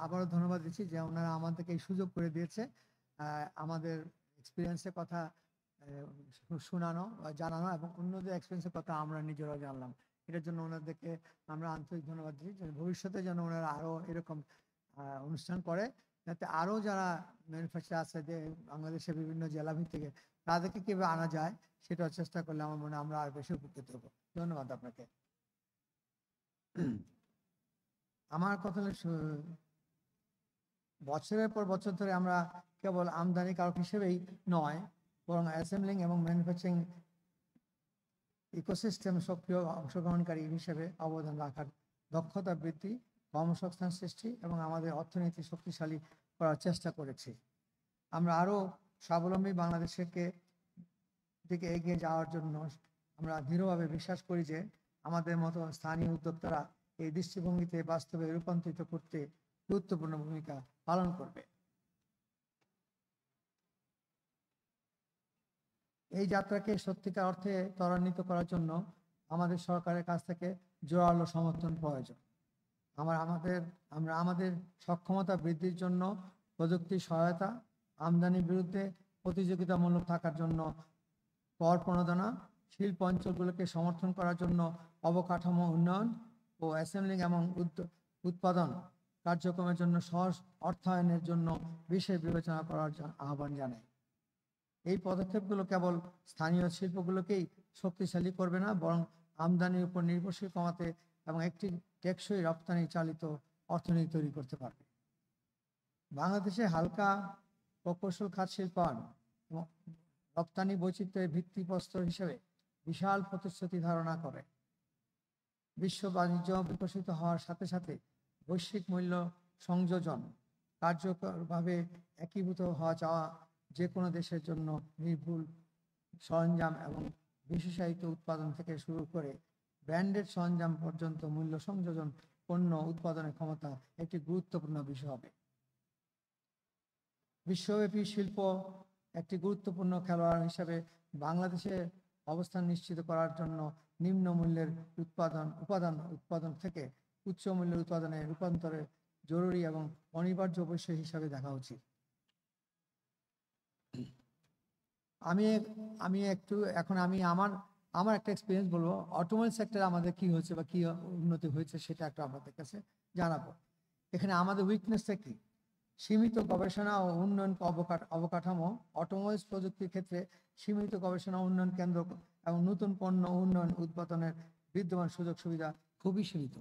আবারও ধন্যবাদ দিচ্ছি যে ওনারা আমাদেরকে এই সুযোগ করে দিয়েছে আমাদের এক্সপিরিয়েন্সের কথা শোনানো বা জানানো, এবং অন্যদের এক্সপিরিয়েন্সের কথা আমরা নিজেরাও জানলাম। এটার জন্য ওনাদেরকে আমরা আন্তরিক ধন্যবাদ দিচ্ছি। ভবিষ্যতে যেন ওনারা আরও এরকম অনুষ্ঠান করে, যাতে আরও যারা ম্যানুফ্যাকচার আছে যে বাংলাদেশের বিভিন্ন জেলা ভিত্তিকে তাদেরকে কীভাবে আনা যায় সেটাও চেষ্টা করলে আমার মনে হয় আমরা আর বেশি উপকৃত হব। ধন্যবাদ আপনাকে। আমার কথা হলো বছরের পর বছর ধরে আমরা কেবল আমদানিকারক হিসেবেই নয়, বরং অ্যাসেম্বলিং এবং ম্যানুফ্যাকচারিং ইকোসিস্টেম সক্রিয় অংশগ্রহণকারী হিসেবে অবদান রাখার দক্ষতা বৃদ্ধি, কর্মসংস্থান সৃষ্টি এবং আমাদের অর্থনীতি শক্তিশালী করার চেষ্টা করেছি। আমরা আরও স্বাবলম্বী বাংলাদেশের দিকে এগিয়ে যাওয়ার জন্য আমরা দৃঢ়ভাবে বিশ্বাস করি যে আমাদের মতো স্থানীয় উদ্যোক্তারা এই দৃষ্টিভঙ্গিতে বাস্তবে রূপান্তরিত করতে গুরুত্বপূর্ণ ভূমিকা পালন করবে। এই যাত্রাকে সত্যিকার অর্থে ত্বরান্বিত করার জন্য আমাদের সরকারের কাছ থেকে জোরালো সমর্থন প্রয়োজন। আমরা আমাদের সক্ষমতা বৃদ্ধির জন্য প্রযুক্তির সহায়তা, আমদানির বিরুদ্ধে প্রতিযোগিতামূলক থাকার জন্য কর প্রণোদনা, শিল্প অঞ্চলগুলোকে সমর্থন করার জন্য অবকাঠামো উন্নয়ন ও অ্যাসেম্বলিং এবং উৎপাদন কার্যক্রমের জন্য সহজ অর্থায়নের জন্য বিশেষ বিবেচনা করার আহ্বান জানাই। এই পদক্ষেপগুলো কেবল স্থানীয় শিল্পগুলোকেই শক্তিশালী করবে না, বরং আমদানির উপর নির্ভরশীল কমাতে এবং একটি টেকসই রপ্তানি চালিত অর্থনীতি তৈরি করতে পারবে। বাংলাদেশে হালকা প্রকৌশল খাত শিল্পায়ন এবং রপ্তানি বৈচিত্র্যের ভিত্তিপ্রস্তর হিসেবে বিশাল প্রতিশ্রুতি ধারণা করে। বিশ্ব বাণিজ্য বিকশিত হওয়ার সাথে সাথে বৈশ্বিক মূল্য সংযোজন কার্যকরভাবে একীভূত হওয়া চাওয়া যে কোনো দেশের জন্য নির্ভুল সরঞ্জাম এবং বিশেষায়িত উৎপাদন থেকে শুরু করে ব্র্যান্ডেড সরঞ্জাম পর্যন্ত মূল্য সংযোজন পণ্য উৎপাদনের ক্ষমতা একটি গুরুত্বপূর্ণ বিষয় হবে। বিশ্বব্যাপী শিল্প একটি গুরুত্বপূর্ণ খেলোয়াড় হিসেবে বাংলাদেশের অবস্থান নিশ্চিত করার জন্য নিম্ন মূল্যের উৎপাদন থেকে উচ্চ মূল্যের উৎপাদনে রূপান্তরের জরুরি এবং অনিবার্য বিষয় হিসাবে দেখা উচিত। আমার একটা এক্সপিরিয়েন্স বলবো। অটোমোবাইল সেক্টরে আমাদের কি হয়েছে বা কি উন্নতি হয়েছে সেটা একটু আপনাদের কাছে জানাবো। এখানে আমাদের উইকনেসটা কি? সীমিত গবেষণা ও উন্নয়ন অবকাঠামো। অটোমোবাইল প্রযুক্তির ক্ষেত্রে সীমিত গবেষণা উন্নয়ন কেন্দ্র এবং নতুন পণ্য উন্নয়ন উৎপাদনের বিদ্যমান সুযোগ সুবিধা খুবই সীমিত,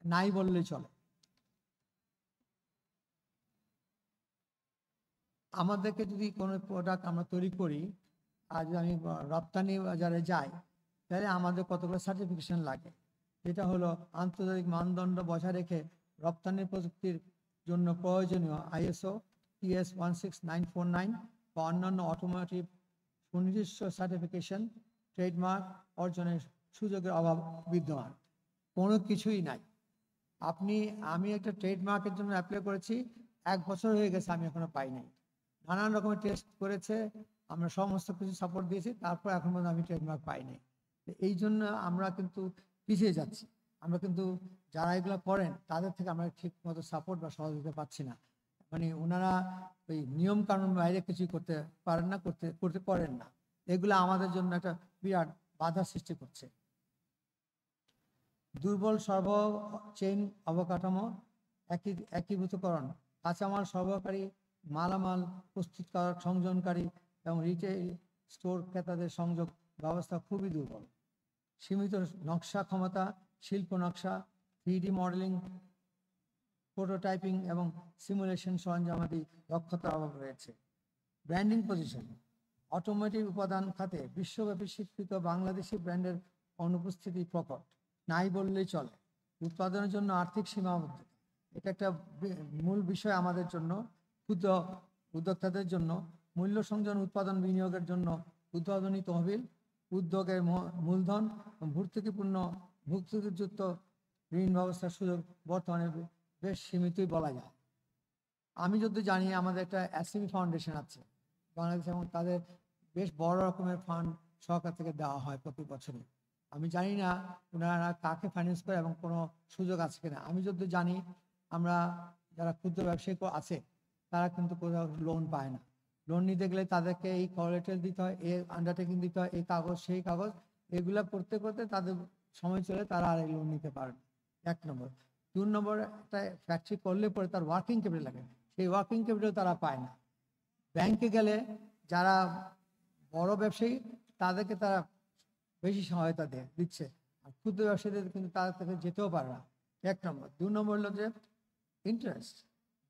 নাই বললেই চলে। আমাদেরকে যদি কোনো প্রোডাক্ট আমরা তৈরি করি আর যদি আমি রপ্তানি বাজারে যাই, তাহলে আমাদের কতগুলো সার্টিফিকেশন লাগে, যেটা হলো আন্তর্জাতিক মানদণ্ড বজায় রেখে রপ্তানি প্রযুক্তির জন্য প্রয়োজনীয় ISO TS 16949 বা অন্যান্য অটোমোটিভ সুনির্দিষ্ট সার্টিফিকেশন ট্রেডমার্ক অর্জনের সুযোগের অভাব বিদ্যমান। কোনো কিছুই নাই। আমি একটা ট্রেডমার্কের জন্য অ্যাপ্লাই করেছি, 1 বছর হয়ে গেছে, আমি এখনো পাই নাই। নানান রকমের টেস্ট করেছে, আমরা সমস্ত কিছু সাপোর্ট দিয়েছি, তারপর এখন পর্যন্ত আমি ট্রেডমার্ক পাইনি। এই জন্য আমরা কিন্তু পিছিয়ে যাচ্ছি। আমরা কিন্তু যারা এগুলো করেন তাদের থেকে আমরা ঠিক মতো সাপোর্ট বা সহযোগিতা পাচ্ছি না। মানে ওনারা ওই নিয়ম কানুন বাইরে কিছুই করতে পারেন না, করতে পারেন না। এগুলো আমাদের জন্য একটা বিরাট বাধা সৃষ্টি করছে। দুর্বল সরবরাহ চেইন অবকাঠামো, একীভূতকরণ, কাঁচামাল সরবরাহকারী, মালামাল প্রস্তুতকারক, সংযোজনকারী এবং রিটেল স্টোর ক্রেতাদের সংযোগ ব্যবস্থা খুবই দুর্বল। সীমিত নকশা ক্ষমতা, শিল্প নকশা, 3D মডেলিং, প্রোটোটাইপিং এবং সিমুলেশন সরঞ্জামাদি দক্ষতার অভাব রয়েছে। ব্র্যান্ডিং পজিশন, অটোমোটিভ উপাদান খাতে বিশ্বব্যাপী স্বীকৃত বাংলাদেশি ব্র্যান্ডের অনুপস্থিতি প্রকট, নাই বললেই চলে। উৎপাদনের জন্য আর্থিক সীমাবদ্ধতা, এটা একটা মূল বিষয় আমাদের জন্য, ক্ষুদ্র উদ্যোক্তাদের জন্য। মূল্য সংযোজন, উৎপাদন বিনিয়োগের জন্য উদ্ভাবনী তহবিল, উদ্যোগের মূলধন, ভর্তুকিযুক্ত ঋণ ব্যবস্থার সুযোগ বর্তমানে বেশ সীমিতই বলা যায়। আমি যদি জানি আমাদের একটা এসএমই ফাউন্ডেশন আছে বাংলাদেশে, এবং তাদের বেশ বড় রকমের ফান্ড সরকার থেকে দেওয়া হয় প্রতি বছরে। আমি জানি না ওনারা কাকে ফাইন্যান্স করে এবং কোনো সুযোগ আছে কিনা। আমি যদি জানি আমরা যারা ক্ষুদ্র ব্যবসায়ী আছে তারা কিন্তু কোথাও লোন পায় না। লোন নিতে গেলে তাদেরকে এই কোলাটেরাল দিতে হয়, এই আন্ডারটেকিং দিতে হয়, এই কাগজ সেই কাগজ, এগুলা করতে করতে তাদের সময় চলে, তারা আর এই লোন নিতে পারে না। 1 নম্বর। 2 নম্বর, একটা ফ্যাক্টরি করলে পরে তার ওয়ার্কিং ক্যাপিটাল লাগে, সেই ওয়ার্কিং ক্যাপিটাল তারা পায় না। ব্যাংকে গেলে যারা বড় ব্যবসায়ী তাদেরকে তারা বেশি সহায়তা দিচ্ছে, আর ক্ষুদ্র ব্যবসায়ীদের কিন্তু তাদের থেকে যেতেও পারে না। 1 নম্বর। 2 নম্বর হলো যে ইন্টারেস্ট,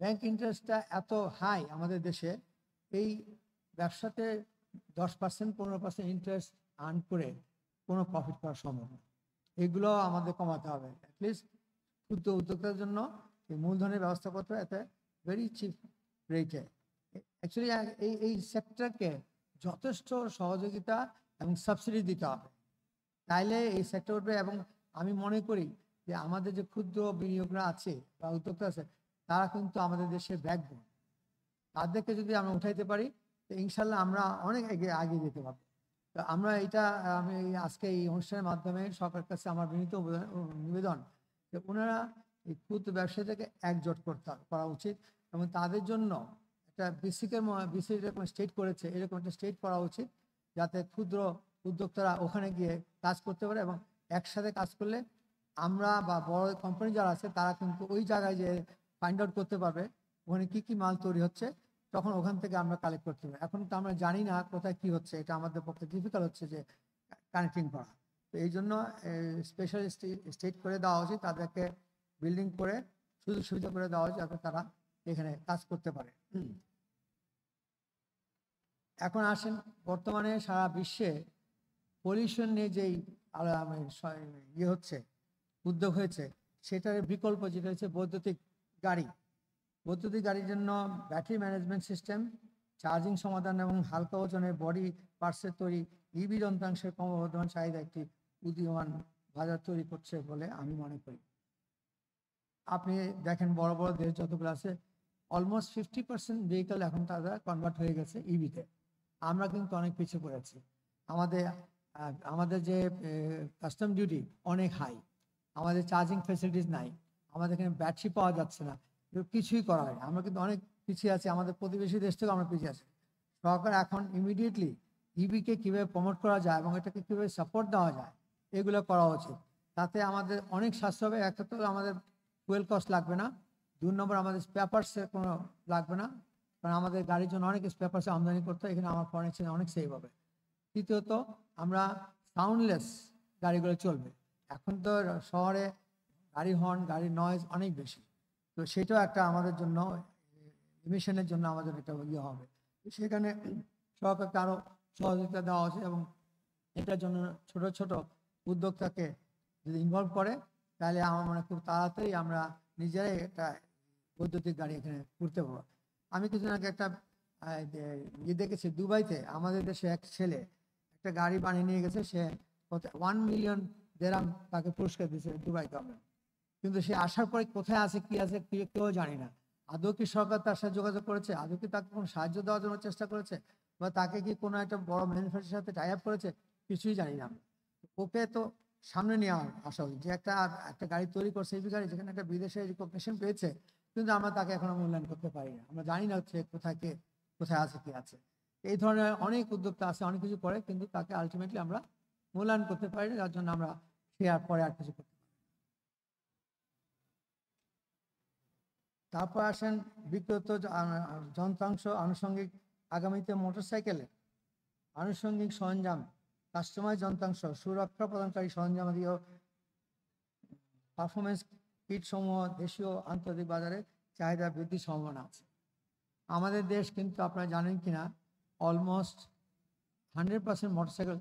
ব্যাংক ইন্টারেস্টটা এত হাই আমাদের দেশে, এই ব্যবসাতে 10% 15% ইন্টারেস্ট আর্ন করে কোনো প্রফিট করা সম্ভব না। এগুলো আমাদের কমাতে হবে। অ্যাটলিস্ট ক্ষুদ্র উদ্যোক্তার জন্য এই মূলধনের ব্যবস্থা করতে হবে এতে ভেরি চিপ রেটে। অ্যাকচুয়ালি এই সেক্টরকে যথেষ্ট সহযোগিতা এবং সাবসিডি দিতে হবে, তাইলে এই সেক্টর উঠবে। এবং আমি মনে করি যে আমাদের যে ক্ষুদ্র বিনিয়োগরা আছে বা উদ্যোক্তা আছে, তারা কিন্তু আমাদের দেশের ব্যাকবোন। তাদেরকে যদি আমরা উঠাইতে পারি তো ইনশাল্লাহ আমরা অনেক এগিয়ে যেতে পারবো। তো আমরা এটা, আমি আজকে এই অনুষ্ঠানের মাধ্যমে সরকারের কাছে আমার বিনীত নিবেদন যে ওনারা এই ক্ষুদ্র ব্যবসায়ীদেরকে একজোট করা উচিত, এবং তাদের জন্য একটা বিসি যেরকম স্টেট করেছে এরকম একটা স্টেট করা উচিত, যাতে ক্ষুদ্র উদ্যোক্তারা ওখানে গিয়ে কাজ করতে পারে, এবং একসাথে কাজ করলে আমরা বা বড় কোম্পানি যারা আছে তারা কিন্তু ওই জায়গায় যে ফাইন্ড আউট করতে পারবে ওখানে কি মাল তৈরি হচ্ছে, তখন ওখান থেকে আমরা কালেক্ট করতে পারি। এখন তো আমরা জানি না কোথায় কি হচ্ছে, এটা আমাদের পক্ষে ডিফিকাল্ট হচ্ছে যে কানেক্টিং করা। তো এই জন্য স্পেশাল স্টেট করে দেওয়া উচিত, তাদেরকে বিল্ডিং করে সুযোগ সুবিধা করে দেওয়া উচিত যাতে তারা এখানে কাজ করতে পারে। এখন আসেন, বর্তমানে সারা বিশ্বে পলিউশন নিয়ে যেই ইয়ে হচ্ছে, উদ্যোগ হয়েছে, সেটার বিকল্প যেটা হচ্ছে বৈদ্যুতিক গাড়ি। বৈদ্যুতিক গাড়ির জন্য ব্যাটারি ম্যানেজমেন্ট সিস্টেম, চার্জিং সমাধান এবং হালকা ওজনের বডি পার্টসের তৈরি ইভি যন্ত্রাংশের ক্রমবর্ধমান চাহিদা একটি উদীয়মান বাজার তৈরি করছে বলে আমি মনে করি। আপনি দেখেন বড় বড় দেশ যতগুলো আছে, অলমোস্ট 50% ভেহিকল এখন তারা কনভার্ট হয়ে গেছে ইভিতে। আমরা কিন্তু অনেক পিছিয়ে পড়েছি। আমাদের যে কাস্টম ডিউটি অনেক হাই, আমাদের চার্জিং ফ্যাসিলিটিস নাই, আমাদের এখানে ব্যাটারি পাওয়া যাচ্ছে না, কিছুই করা হয় না। আমরা কিন্তু অনেক পিছিয়ে আছি, আমাদের প্রতিবেশী দেশ থেকেও আমরা পিছিয়ে আছি। সরকার এখন ইমিডিয়েটলি ইভিকে কীভাবে প্রমোট করা যায় এবং এটাকে কীভাবে সাপোর্ট দেওয়া যায় এগুলো করা উচিত। তাতে আমাদের অনেক স্বাস্থ্য হবে। একটা তো আমাদের ফুয়েল কস্ট লাগবে না, 2 নম্বর আমাদের স্পেয়ারপার্টসের কোনো লাগবে না, কারণ আমাদের গাড়ির জন্য অনেক স্পেয়ারপার্টস আমদানি করতে হয়, এখানে আমার ফরেন এক্সচেঞ্জ অনেক সেভ হবে। তৃতীয়ত, আমরা সাউন্ডলেস গাড়িগুলো চলবে। এখন তো শহরে গাড়ি হর্ন, গাড়ির নয়েজ অনেক বেশি, তো সেটাও একটা আমাদের জন্য ইমিশনের জন্য আমাদের একটা ইয়ে হবে। সেখানে সরকারকে আরও সহযোগিতা দেওয়া উচিত, এবং এটার জন্য ছোট ছোট উদ্যোক্তাকে যদি ইনভলভ করে তাহলে আমার মনে খুব তাড়াতাড়ি আমরা নিজেরাই একটা বৈদ্যুতিক গাড়ি এখানে করতে পারবো। আমি কিছুদিন আগে একটা ইয়ে দেখেছি, দুবাইতে আমাদের দেশে এক ছেলে একটা গাড়ি বানিয়ে নিয়ে গেছে, সে 1 মিলিয়ন দেরাম তাকে পুরস্কার দিয়েছে দুবাই গভর্নমেন্ট। কিন্তু সে আসার পরে কোথায় আছে কি আছে কেউ জানি না। আদৌ কি সরকার তার সাথে যোগাযোগ করেছে, আদৌ কি তাকে কোনো সাহায্য দেওয়ার জন্য চেষ্টা করেছে, বা তাকে কি কোনো একটা বড় ম্যানুফ্যাকচারের সাথে টাই আপ করেছে, কিছুই জানি না। ওকে তো সামনে নিয়ে আসা উচিত যে একটা গাড়ি তৈরি করছে, এই গাড়ি যেখানে একটা বিদেশে রিকগনিশন পেয়েছে, কিন্তু আমরা তাকে এখনো মূল্যায়ন করতে পারি না। আমরা জানি না হচ্ছে কোথায় আছে কি আছে। এই ধরনের অনেক উদ্যোক্তা আছে, অনেক কিছু করে, কিন্তু তাকে আলটিমেটলি আমরা মূল্যায়ন করতে পারি না, যার জন্য আমরা সে আর পরে আর কিছু করতে পারি। তারপর আসেন বিক্রত যন্ত্রাংশ আনুষঙ্গিক আগামীতে মোটরসাইকেলের আনুষঙ্গিক সরঞ্জাম, কাস্টমাইজ যন্ত্রাংশ, সুরক্ষা প্রদানকারী সরঞ্জামাদিও পারফরমেন্স কিট সমূহ দেশীয় আন্তর্জাতিক বাজারে চাহিদা বৃদ্ধির সম্ভাবনা আছে। আমাদের দেশ কিন্তু আপনারা জানেন কিনা almost 100% motorcycle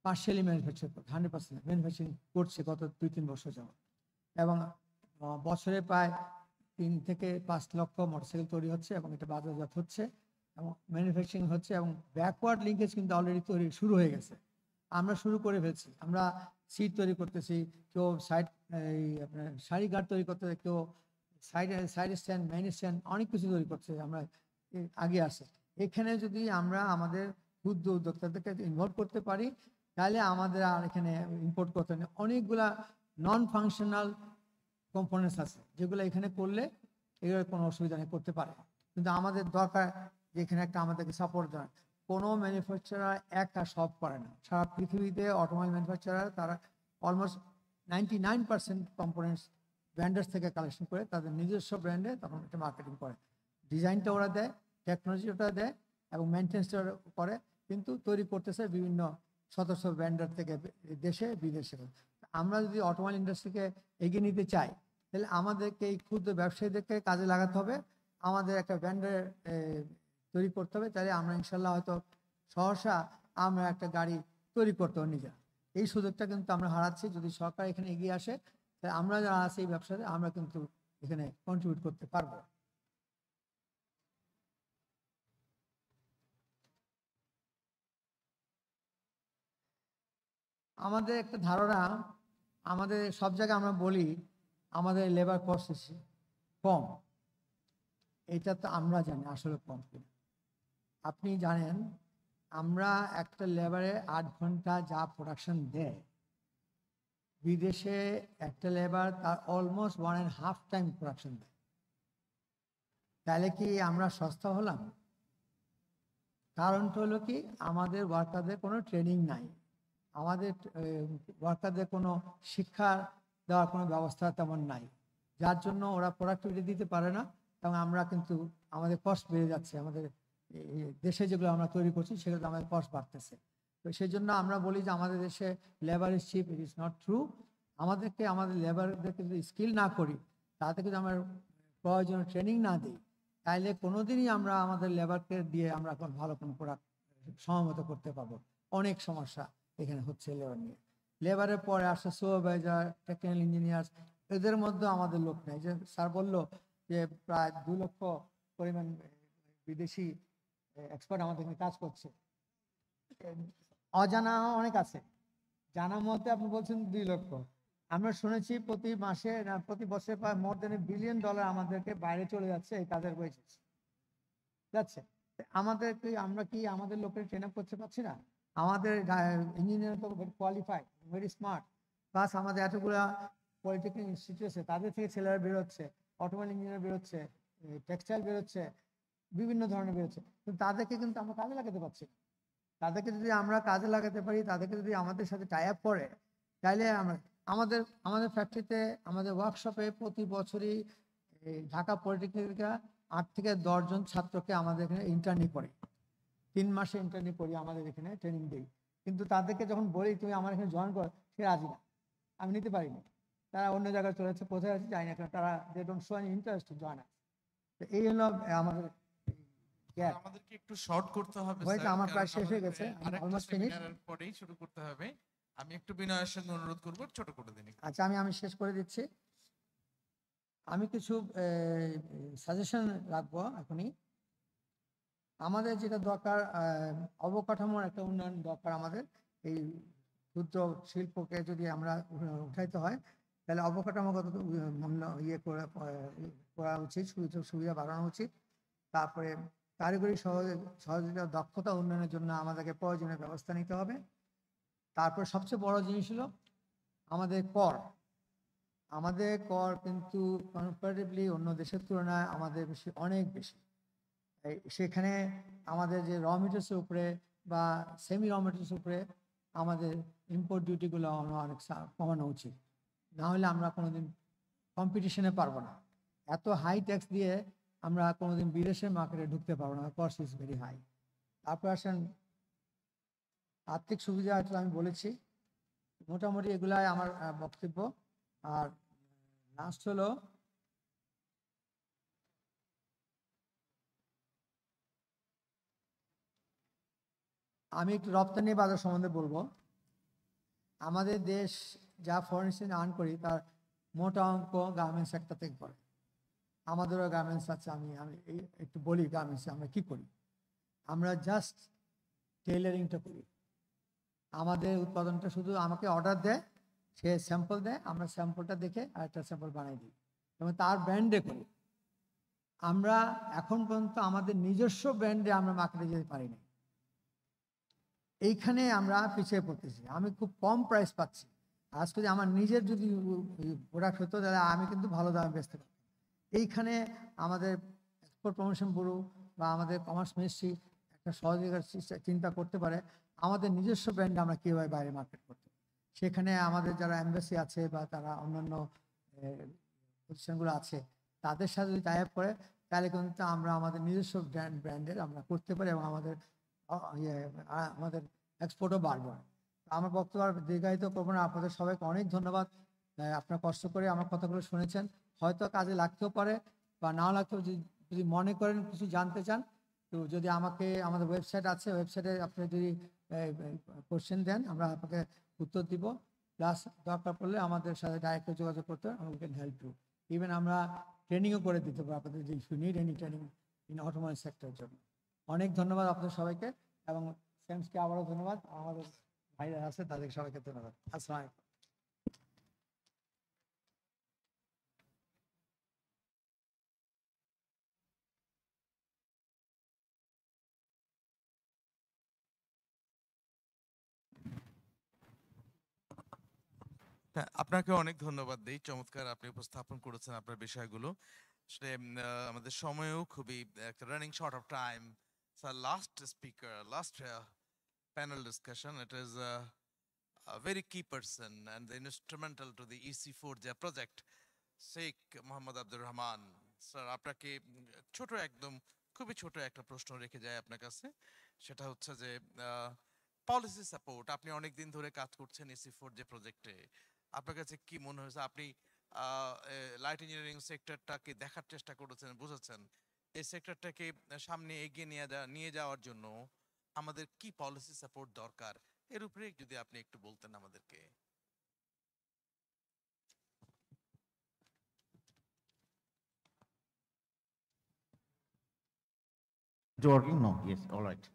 partially manufacture 100% manufacturing করছে গত 2-3 বছর যাবত, এবং বছরে প্রায় 3 থেকে 5 লক্ষ মোটরসাইকেল তৈরি হচ্ছে এবং এটা বাজারজাত হচ্ছে এবং ম্যানুফ্যাকচারিং হচ্ছে, এবং ব্যাকওয়ার্ড লিঙ্কেজ কিন্তু অলরেডি তৈরি শুরু হয়ে গেছে। আমরা শুরু করে ফেলছি, আমরা সিট তৈরি করতেছি, কেউ সাইড আপনার শাড়ি গার্ড তৈরি করতেছে, কেউ সাইড স্ট্যান্ড, মেইন স্ট্যান্ড, অনেক কিছু তৈরি করছে। আমরা আগে আসে এখানে যদি আমরা আমাদের ক্ষুদ্র উদ্যোক্তাদেরকে ইনভলভ করতে পারি, তাহলে আমাদের আর এখানে ইম্পোর্ট করতে নেই। অনেকগুলা নন ফাংশনাল কম্পোনেন্টস আছে যেগুলো এখানে করলে এগুলোর কোনো অসুবিধা নেই, করতে পারে, কিন্তু আমাদের দরকার যে এখানে একটা আমাদেরকে সাপোর্ট দেয়। কোনো ম্যানুফ্যাকচারার একা সব করে না। সারা পৃথিবীতে অটোমোবাইল ম্যানুফ্যাকচারার তারা অলমোস্ট 99% কম্পোনেন্টস ব্র্যান্ডার্স থেকে কালেকশন করে তাদের নিজস্ব ব্র্যান্ডে তখন একটা মার্কেটিং করে। ডিজাইনটা ওরা দেয়, টেকনোলজি ওটা দেয় এবং মেনটেন্সটা করে, কিন্তু তৈরি করতেছে বিভিন্ন সদস্য ব্র্যান্ডার থেকে দেশে বিদেশে। আমরা যদি অটোমোবাইল ইন্ডাস্ট্রিকে এগিয়ে নিতে চাই, তাহলে আমাদেরকে এই ক্ষুদ্র ব্যবসায়ীদেরকে কাজে লাগাতে হবে, আমাদের একটা ব্র্যান্ডের তৈরি করতে হবে, তাহলে আমরা ইনশাল্লাহ হয়তো সহসা আমরা একটা গাড়ি তৈরি করতে হবে নিজেরা। এই সুযোগটা কিন্তু আমরা হারাচ্ছি। যদি সরকার এখানে এগিয়ে আসে, তাহলে আমরা যারা আছি এই ব্যবসাতে আমরা কিন্তু এখানে কন্ট্রিবিউট করতে পারবো। আমাদের একটা ধারণা, আমাদের সব জায়গায় আমরা বলি আমাদের লেবার কস্ট কম, এটা তো আমরা জানি আসলে কম কিনা। আপনি জানেন আমরা একটা লেবারে 8 ঘন্টা যা প্রোডাকশন দেয়, বিদেশে একটা লেবার তার অলমোস্ট 1.5 টাইম প্রোডাকশন দেয়। তাহলে কি আমরা সস্তা হলাম? কারণটা হলো কি, আমাদের ওয়ার্কারদের কোনো ট্রেনিং নাই, আমাদের ওয়ার্কারদের কোনো শিক্ষা দেওয়ার কোনো ব্যবস্থা তেমন নাই, যার জন্য ওরা প্রোডাক্টিভিটি দিতে পারে না এবং আমরা কিন্তু আমাদের কস্ট বেড়ে যাচ্ছে। আমাদের দেশে যেগুলো আমরা তৈরি করছি সেগুলো আমাদের কস্ট বাড়তেছে। তো সেই জন্য আমরা বলি যে আমাদের দেশে labour is chip, it is not true. আমাদেরকে আমাদের লেবারদেরকে যদি স্কিল না করি, তাদেরকে যদি আমরা প্রয়োজনীয় ট্রেনিং না দিই, তাহলে কোনোদিনই আমরা আমাদের লেবারকে দিয়ে আমরা ভালো কোনো প্রোডাক্ট সমমত করতে পারবো। অনেক সমস্যা এখানে হচ্ছে লেবার নিয়ে। লেবারের পরে আসে সুপারভাইজার, টেকনিক্যাল ইঞ্জিনিয়ার, এদের মধ্যে আমাদের লোক নেই। যে স্যার বললো যে প্রায় 2 লক্ষ পরিমাণ বিদেশি এক্সপার্ট আমাদের এখানে কাজ করছে, অজানা অনেক আছে। জানা মতে আপনি বলছেন 2 লক্ষ, আমরা শুনেছি প্রতি মাসে না প্রতি বছরে প্রায় মোর দেন $1 বিলিয়ন আমাদেরকে বাইরে চলে যাচ্ছে এই কাজের ওয়েজেস যাচ্ছে। আমাদের কি আমরা কি আমাদের লোকের ট্রেন আপ করতে পারছি না? আমাদের ইঞ্জিনিয়ার তো very qualified, very smart, plus আমাদের এতগুলা পলিটেকনিক ইনস্টিটিউট আছে, তাদের থেকে ছেলেরা বেরোচ্ছে, অটোমোবাইল ইঞ্জিনিয়ার বেরোচ্ছে, টেক্সটাইল বেরোচ্ছে, বিভিন্ন ধরনের বেরোচ্ছে, কিন্তু তাদেরকে কিন্তু আমরা কাজে লাগাতে পারছি না। তাদেরকে যদি আমরা কাজে লাগাতে পারি, তাদেরকে যদি আমাদের সাথে টাই আপ করে, তাহলে আমরা আমাদের ফ্যাক্টরিতে, আমাদের ওয়ার্কশপে প্রতি বছরই ঢাকা পলিটেকনিক থেকে 8 থেকে 10 জন ছাত্রকে আমাদের এখানে ইন্টার্নি করে, 3 মাসে ইন্টার্নি করি, আমাদের এখানে ট্রেনিং দিই। কিন্তু তাদেরকে যখন বলি তুমি আমার এখানে জয়েন কর, সে রাজি না, আমি নিতে পারিনি, তারা অন্য জায়গায় চলে যাচ্ছে, কোথায় আছে জানি না, তারা they don't show any interest to join us. এই হলো আমাদের আমাদেরকে একটু শর্ট করতে হবে হয়তো আমার প্রায় শেষ হয়ে গেছে, অলমোস্ট ফিনিশ, পরেই শুরু করতে হবে। আমি একটু বিনয়ের সঙ্গে অনুরোধ করব ছোট করে দিন। আচ্ছা, আমি শেষ করে দিচ্ছি। আমি কিছু সাজেশন রাখবো এখনই। আমাদের যেটা দরকার, অবকাঠামোর একটা উন্নয়ন দরকার। আমাদের এই ক্ষুদ্র শিল্পকে যদি আমরা উঠাইতে হয়, তাহলে অবকাঠামোগত করা উচিত, সুবিধা বাড়ানো উচিত। তারপরে কারিগরি সহযোগিতা, দক্ষতা উন্নয়নের জন্য আমাদেরকে প্রয়োজনীয় ব্যবস্থা নিতে হবে। তারপরে সবচেয়ে বড় জিনিস হলো আমাদের কর। আমাদের কর কিন্তু কম্পারেটিভলি অন্য দেশের তুলনায় আমাদের অনেক বেশি। সেখানে আমাদের যে র মেটেরিয়ালসের উপরে বা সেমি র মেটেরিয়ালসের উপরে আমাদের ইম্পোর্ট ডিউটিগুলো অনেক কমানো উচিত, না হলে আমরা কোনোদিন কম্পিটিশনে পারবো না। এত হাই ট্যাক্স দিয়ে আমরা কোনোদিন বিদেশের মার্কেটে ঢুকতে পারবো না, কস্ট ইজ ভেরি হাই। তারপর আসেন আর্থিক সুবিধা, আসলে আমি বলেছি মোটামুটি এগুলাই আমার বক্তব্য। আর লাস্ট হলো আমি একটু রপ্তানি বাজার সম্বন্ধে বলবো। আমাদের দেশ যা ফরেন এক্সচেঞ্জ আর্ন করি তার মোটা অঙ্ক গার্মেন্টস সেক্টর থেকে করে। আমাদেরও গার্মেন্টস আছে, আমি আমি এই একটু বলি গার্মেন্টসে আমরা কি করি। আমরা জাস্ট টেইলারিংটা করি। আমাদের উৎপাদনটা শুধু আমাকে অর্ডার দেয়, সে স্যাম্পল দেয়, আমরা স্যাম্পলটা দেখে আরেকটা স্যাম্পল বানাই দিই এবং তার ব্র্যান্ডে করি। আমরা এখন পর্যন্ত আমাদের নিজস্ব ব্র্যান্ডে আমরা মার্কেটে যেতে পারিনি। এইখানে আমরা পিছিয়ে পড়তেছি। আমি খুব কম প্রাইস পাচ্ছি। আজকে যদি আমার নিজের যদি প্রোডাক্ট হতো তাহলে আমি কিন্তু ভালো দামে বেচতে পারতাম। এইখানে আমাদের এক্সপোর্ট প্রমোশন ব্যুরো বা আমাদের কমার্স মিনিস্ট্রি একটা সহযোগিতার চিন্তা করতে পারে আমাদের নিজস্ব ব্র্যান্ড আমরা কীভাবে বাইরে মার্কেট করতে। সেখানে আমাদের যারা এমবাসি আছে বা তারা অন্যান্য প্রতিষ্ঠানগুলো আছে তাদের সাথে যদি টাই আপ করে তাহলে কিন্তু আমরা আমাদের নিজস্ব ব্র্যান্ডের আমরা করতে পারি এবং আমাদের আমাদের এক্সপোর্টও বাড়বে। আমার বক্তব্য আর দীর্ঘায়িত করবো না। আপনাদের সবাইকে অনেক ধন্যবাদ। আপনারা কষ্ট করে আমার কথাগুলো শুনেছেন, হয়তো কাজে লাগতেও পারে বা নাও লাগতেও। যদি মনে করেন কিছু জানতে চান তো যদি আমাকে, আমাদের ওয়েবসাইট আছে, ওয়েবসাইটে আপনি যদি কোশ্চেন দেন আমরা আপনাকে উত্তর দিব। প্লাস দরকার পড়লে আমাদের সাথে ডাইরেক্ট যোগাযোগ করতে হবে, we can help you. Even আমরা ট্রেনিংও করে দিতে পারবো আপনাদের, যে if you need any training in automobile সেক্টরের জন্য। অনেক ধন্যবাদ আপনাদের সবাইকে এবং স্যামসকে আবারও ধন্যবাদ। আমাদের ভাইরা আছে তাদের সবাইকে ধন্যবাদ। আসসালামু আলাইকুম। হ্যাঁ, আপনাকে অনেক ধন্যবাদ দেই। চমৎকার আপনি উপস্থাপন করেছেন আপনার বিষয়গুলো। আসলে আমাদের সময়ও খুবই একটা running short of time. Last speaker, last panel discussion. It is a very key person and the instrumental to the EC4J project, Sheikh Mohammad Abdur Rahman. Sir আপনাকে ছোট একদম খুবই ছোট একটা প্রশ্ন রেখে যায় আপনার কাছে। সেটা হচ্ছে যে পলিসি সাপোর্ট, আপনি অনেক দিন ধরে কাজ করছেন EC4J প্রজেক্টে। আপনার কাছে কি মনে হয়েছে? আপনি লাইট ইঞ্জিনিয়ারিং সেক্টরটাকে দেখার চেষ্টা করেছেন, বুঝেছেন এই সেক্টরটাকে সামনে এগিয়ে নিয়ে যাওয়ার জন্য আমাদের কি পলিসি সাপোর্ট দরকার, এর উপরে যদি আপনি একটু বলতেন আমাদেরকে। It's working? No, yes, all right.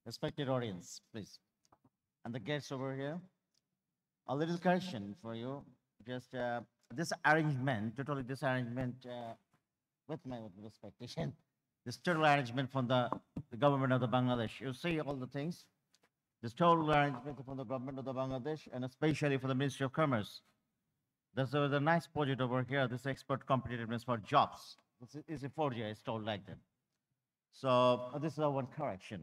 Respected audience, please. And the guests over here, a little correction for you. Just this arrangement, totally this arrangement, with my expectation, this total arrangement from the government of the Bangladesh. You see all the things. This total arrangement from the government of the Bangladesh and especially for the Ministry of Commerce. There's a nice project over here, this export competitiveness for jobs. This is a 4G, it's told like that. So this is our one correction.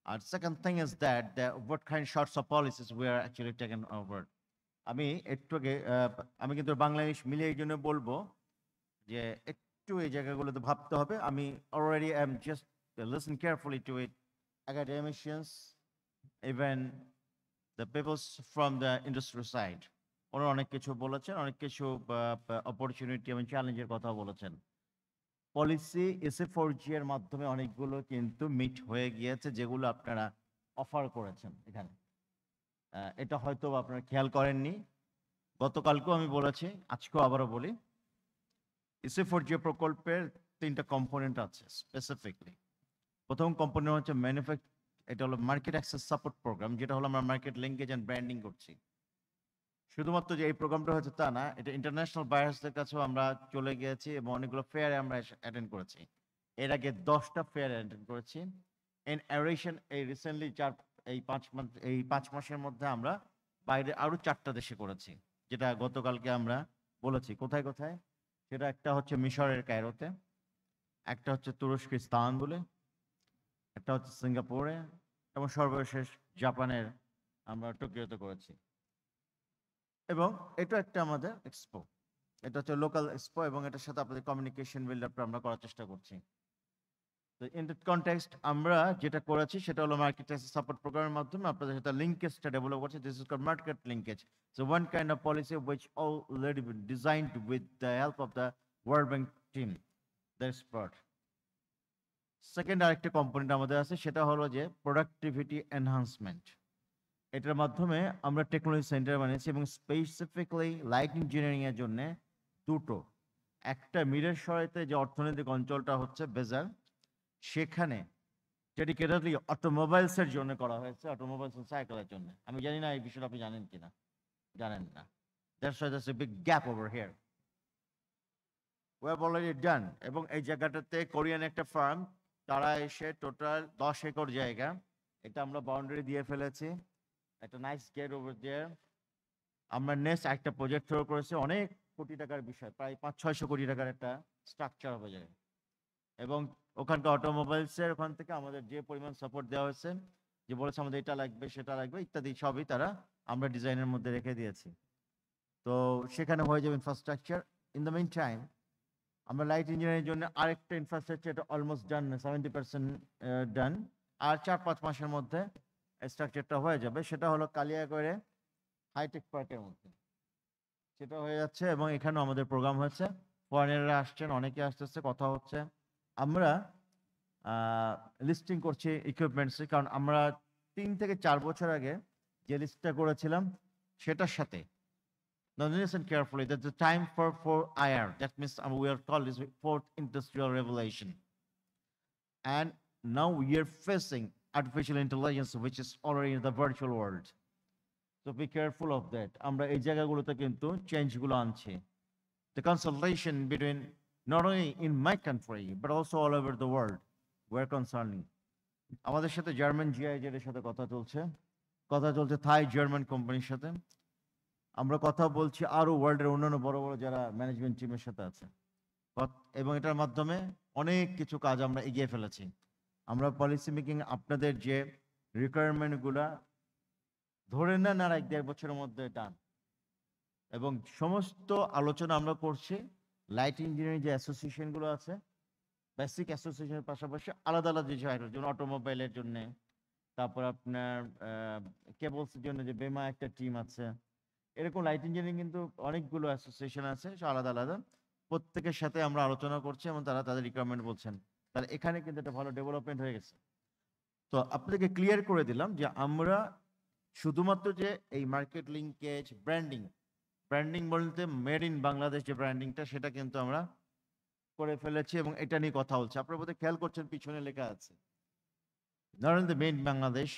And second thing is that what kind of sorts of policies we are actually taking over. আমি একটু আগে আমি কিন্তু Bangla English মিলিয়ে এই জন্য বলবো যে একটু এই জায়গাগুলোতে ভাবতে হবে। আমি already am just listen carefully to it. Academicians, even the people from the industry side, ওরা অনেক কিছু বলেছেন, অনেক কিছু অপরচুনিটি এবং চ্যালেঞ্জের কথা বলেছেন। পলিসি EC4J এর মাধ্যমে অনেকগুলো কিন্তু মিট হয়ে গিয়েছে যেগুলো আপনারা অফার করেছেন এখানে। এটা হয়তো আপনারা খেয়াল করেননি, গতকালকেও আমি বলেছি, আজকেও আবারও বলি, EC4J প্রকল্পের 3টা কম্পোনেন্ট আছে স্পেসিফিকলি। প্রথম কম্পোনেন্ট হচ্ছে এটা হলো মার্কেট অ্যাক্সেস সাপোর্ট প্রোগ্রাম, যেটা হলো আমরা মার্কেট লিঙ্কেজ অ্যান্ড ব্র্যান্ডিং করছি। শুধুমাত্র যে এই প্রোগ্রামটা হচ্ছে তা না, এটা ইন্টারন্যাশনাল বায়ার্সদের কাছেও আমরা চলে গিয়েছি এবং অনেকগুলো ফেয়ারে আমরা অ্যাটেন্ড করেছি। এর আগে 10টা ফেয়ার অ্যাটেন্ড করেছি। ইন অ্যাডিশন এই রিসেন্টলি এই 5 মাসের মধ্যে আমরা বাইরে আরো 4টা দেশে করেছি, যেটা গতকালকে আমরা বলেছি। কোথায় কোথায় সেটা? একটা হচ্ছে মিশরের কায়রোতে, একটা হচ্ছে তুরস্কের ইস্তানবুলে, একটা হচ্ছে সিঙ্গাপুরে এবং সর্বশেষ জাপানের আমরা টোকিওতে করেছি। এবং এটা একটা আমাদের এক্সপো, এটা হচ্ছে লোকাল এক্সপো এবং এটার সাথে আপনাদের কমিউনিকেশন বিল্ড আপ আমরা করার চেষ্টা করছি। তো ইন দ্যাট কনটেক্সট আমরা যেটা করেছি সেটা হলো মার্কেট সাপোর্ট প্রোগ্রামের মাধ্যমে আপনাদের সাথে লিঙ্কেজটা ডেভেলপ করছি। This is called market linkage. So one kind of policy which already been designed with the help of the World Bank team, the expert. Second আরেকটা কম্পোনেন্ট আমাদের আছে, সেটা হলো যে প্রোডাক্টিভিটি এনহান্সমেন্ট। এটার মাধ্যমে আমরা টেকনোলজি সেন্টার বানিয়েছি এবং স্পেসিফিক্যালি লাইট ইঞ্জিনিয়ারিং এর জন্য দুটো, একটা মিরের সরাইতে যে অর্থনৈতিক অঞ্চলটা হচ্ছে বেজার, সেখানে ডেডিকেটেডলি অটোমোবাইলসের জন্য করা হয়েছে, অটোমোবাইলস সাইকেলের জন্য। আমি জানি না এই বিষয়টা আপনি জানেন কিনা, জানেন না। That's why that's a big gap over here. We have already done. এবং এই জায়গাটাতে কোরিয়ান একটা ফার্ম, তারা এসে টোটাল 10 একর জায়গা, এটা আমরা বাউন্ডারি দিয়ে ফেলেছি, একটা নাইস গেট ওভার দেয়ার। আমরা নেক্সট একটা প্রজেক্ট শুরু করেছি, অনেক কোটি টাকার বিষয়, প্রায় 500-600 কোটি টাকার একটা স্ট্রাকচার হবে যায়। এবং ওখানকার অটোমোবাইলসের ওখান থেকে আমাদের যে পরিমাণ সাপোর্ট দেওয়া হয়েছে, যে বলেছে আমাদের এটা লাগবে সেটা লাগবে ইত্যাদি সবই তারা আমরা ডিজাইনের মধ্যে রেখে দিয়েছি। তো সেখানে হয়ে যাবে infrastructure. In the meantime আমরা লাইট ইঞ্জিনিয়ারিং জন্য আরেকটা ইনফ্রাস্ট্রাকচার, এটা অলমোস্ট ডান, 70% ডান। আর 4-5 মাসের মধ্যে স্ট্রাকচারটা হয়ে যাবে। সেটা হলো কালিয়াকৈরে হাইটেক পার্কের মধ্যে সেটা হয়ে যাচ্ছে। এবং এখানেও আমাদের প্রোগ্রাম হয়েছে, ফরেনাররা আসছেন, অনেকে আসতেছে, কথা হচ্ছে। আমরা লিস্টিং করছি ইকুইপমেন্টসে, কারণ আমরা 3 থেকে 4 বছর আগে যে লিস্টটা করেছিলাম সেটার সাথে, now listen carefully, that the time for 4IR, that means we are called this fourth industrial revolution, and now we are facing artificial intelligence which is already in the virtual world, so be careful of that. আমরা এই জায়গাগুলোতে কিন্তু চেঞ্জগুলো আনছি। The consultation between not only in my country but also all over the world were concerning. আমাদের সাথে German GIZ এর সাথে কথা চলছে থাই জার্মান কোম্পানির সাথে। আমরা কথা বলছি আরো ওয়ার্ল্ডের অন্যান্য বড় বড় যারা ম্যানেজমেন্ট টিমের সাথে আছে, এবং এটার মাধ্যমে অনেক কিছু কাজ আমরা এগিয়ে ফেলেছি। আমরা পলিসি মেকিং আপনাদের যে রিকোয়ারমেন্টগুলা ধরে নেন আর 1-1.5 বছরের মধ্যে ডান। এবং সমস্ত আলোচনা আমরা করছি লাইট ইঞ্জিনিয়ারিং যে অ্যাসোসিয়েশনগুলো আছে, বেসিক অ্যাসোসিয়েশনের পাশাপাশি আলাদা আলাদা যে জায়গা, যেমন অটোমোবাইলের জন্য, তারপর আপনার কেবলসের জন্য যে বেমা একটা টিম আছে, এরকম লাইট ইঞ্জিনিয়ারিং কিন্তু অনেকগুলো অ্যাসোসিয়েশন আছে, সে আলাদা আলাদা। প্রত্যেকের সাথে আমরা আলোচনা করছি এবং তারা তাদের রিকোয়ারমেন্ট বলছেন। তাহলে এখানে কিন্তু একটা ভালো ডেভেলপমেন্ট হয়ে গেছে। তো আপনাদেরকে ক্লিয়ার করে দিলাম যে আমরা শুধুমাত্র যে এই মার্কেট লিঙ্কেজ ব্র্যান্ডিং বলতে মেড ইন বাংলাদেশ যে ব্র্যান্ডিংটা, সেটা কিন্তু আমরা করে ফেলেছি এবং এটা নিয়ে কথা হচ্ছে। আপনারা বোধহয় খেয়াল করছেন পিছনে লেখা আছে not in the made in Bangladesh.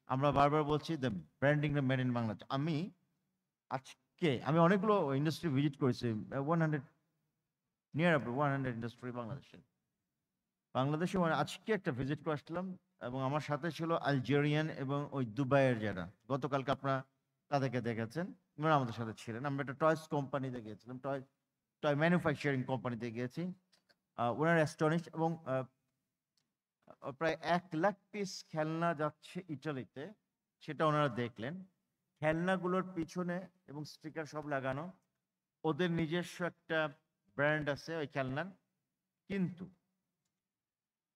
আমরা বারবার বলছি the branding the made in Bangladesh. আমি অনেকগুলো ইন্ডাস্ট্রি ভিজিট করেছি, 100 নিয়ার 100 ইন্ডাস্ট্রি বাংলাদেশে আজকে একটা ভিজিট করে আসলাম। এবং আমার সাথে ছিল আলজেরিয়ান এবং ওই দুবাইয়ের যারা, গতকালকে আপনারা তাদেরকে দেখেছেন, ওনারা আমাদের সাথে ছিলেন। আমরা একটা টয়স কোম্পানিতে গিয়েছিলাম, টয় ম্যানুফ্যাকচারিং কোম্পানিতে গিয়েছি। ওনারা অ্যাস্টনিশ, এবং প্রায় 1 লাখ পিস খেলনা যাচ্ছে ইটালিতে, সেটা ওনারা দেখলেন। খেলনাগুলোর পিছনে এবং স্টিকার সব লাগানো, ওদের নিজস্ব একটা ব্র্যান্ড আছে ওই খেলনার।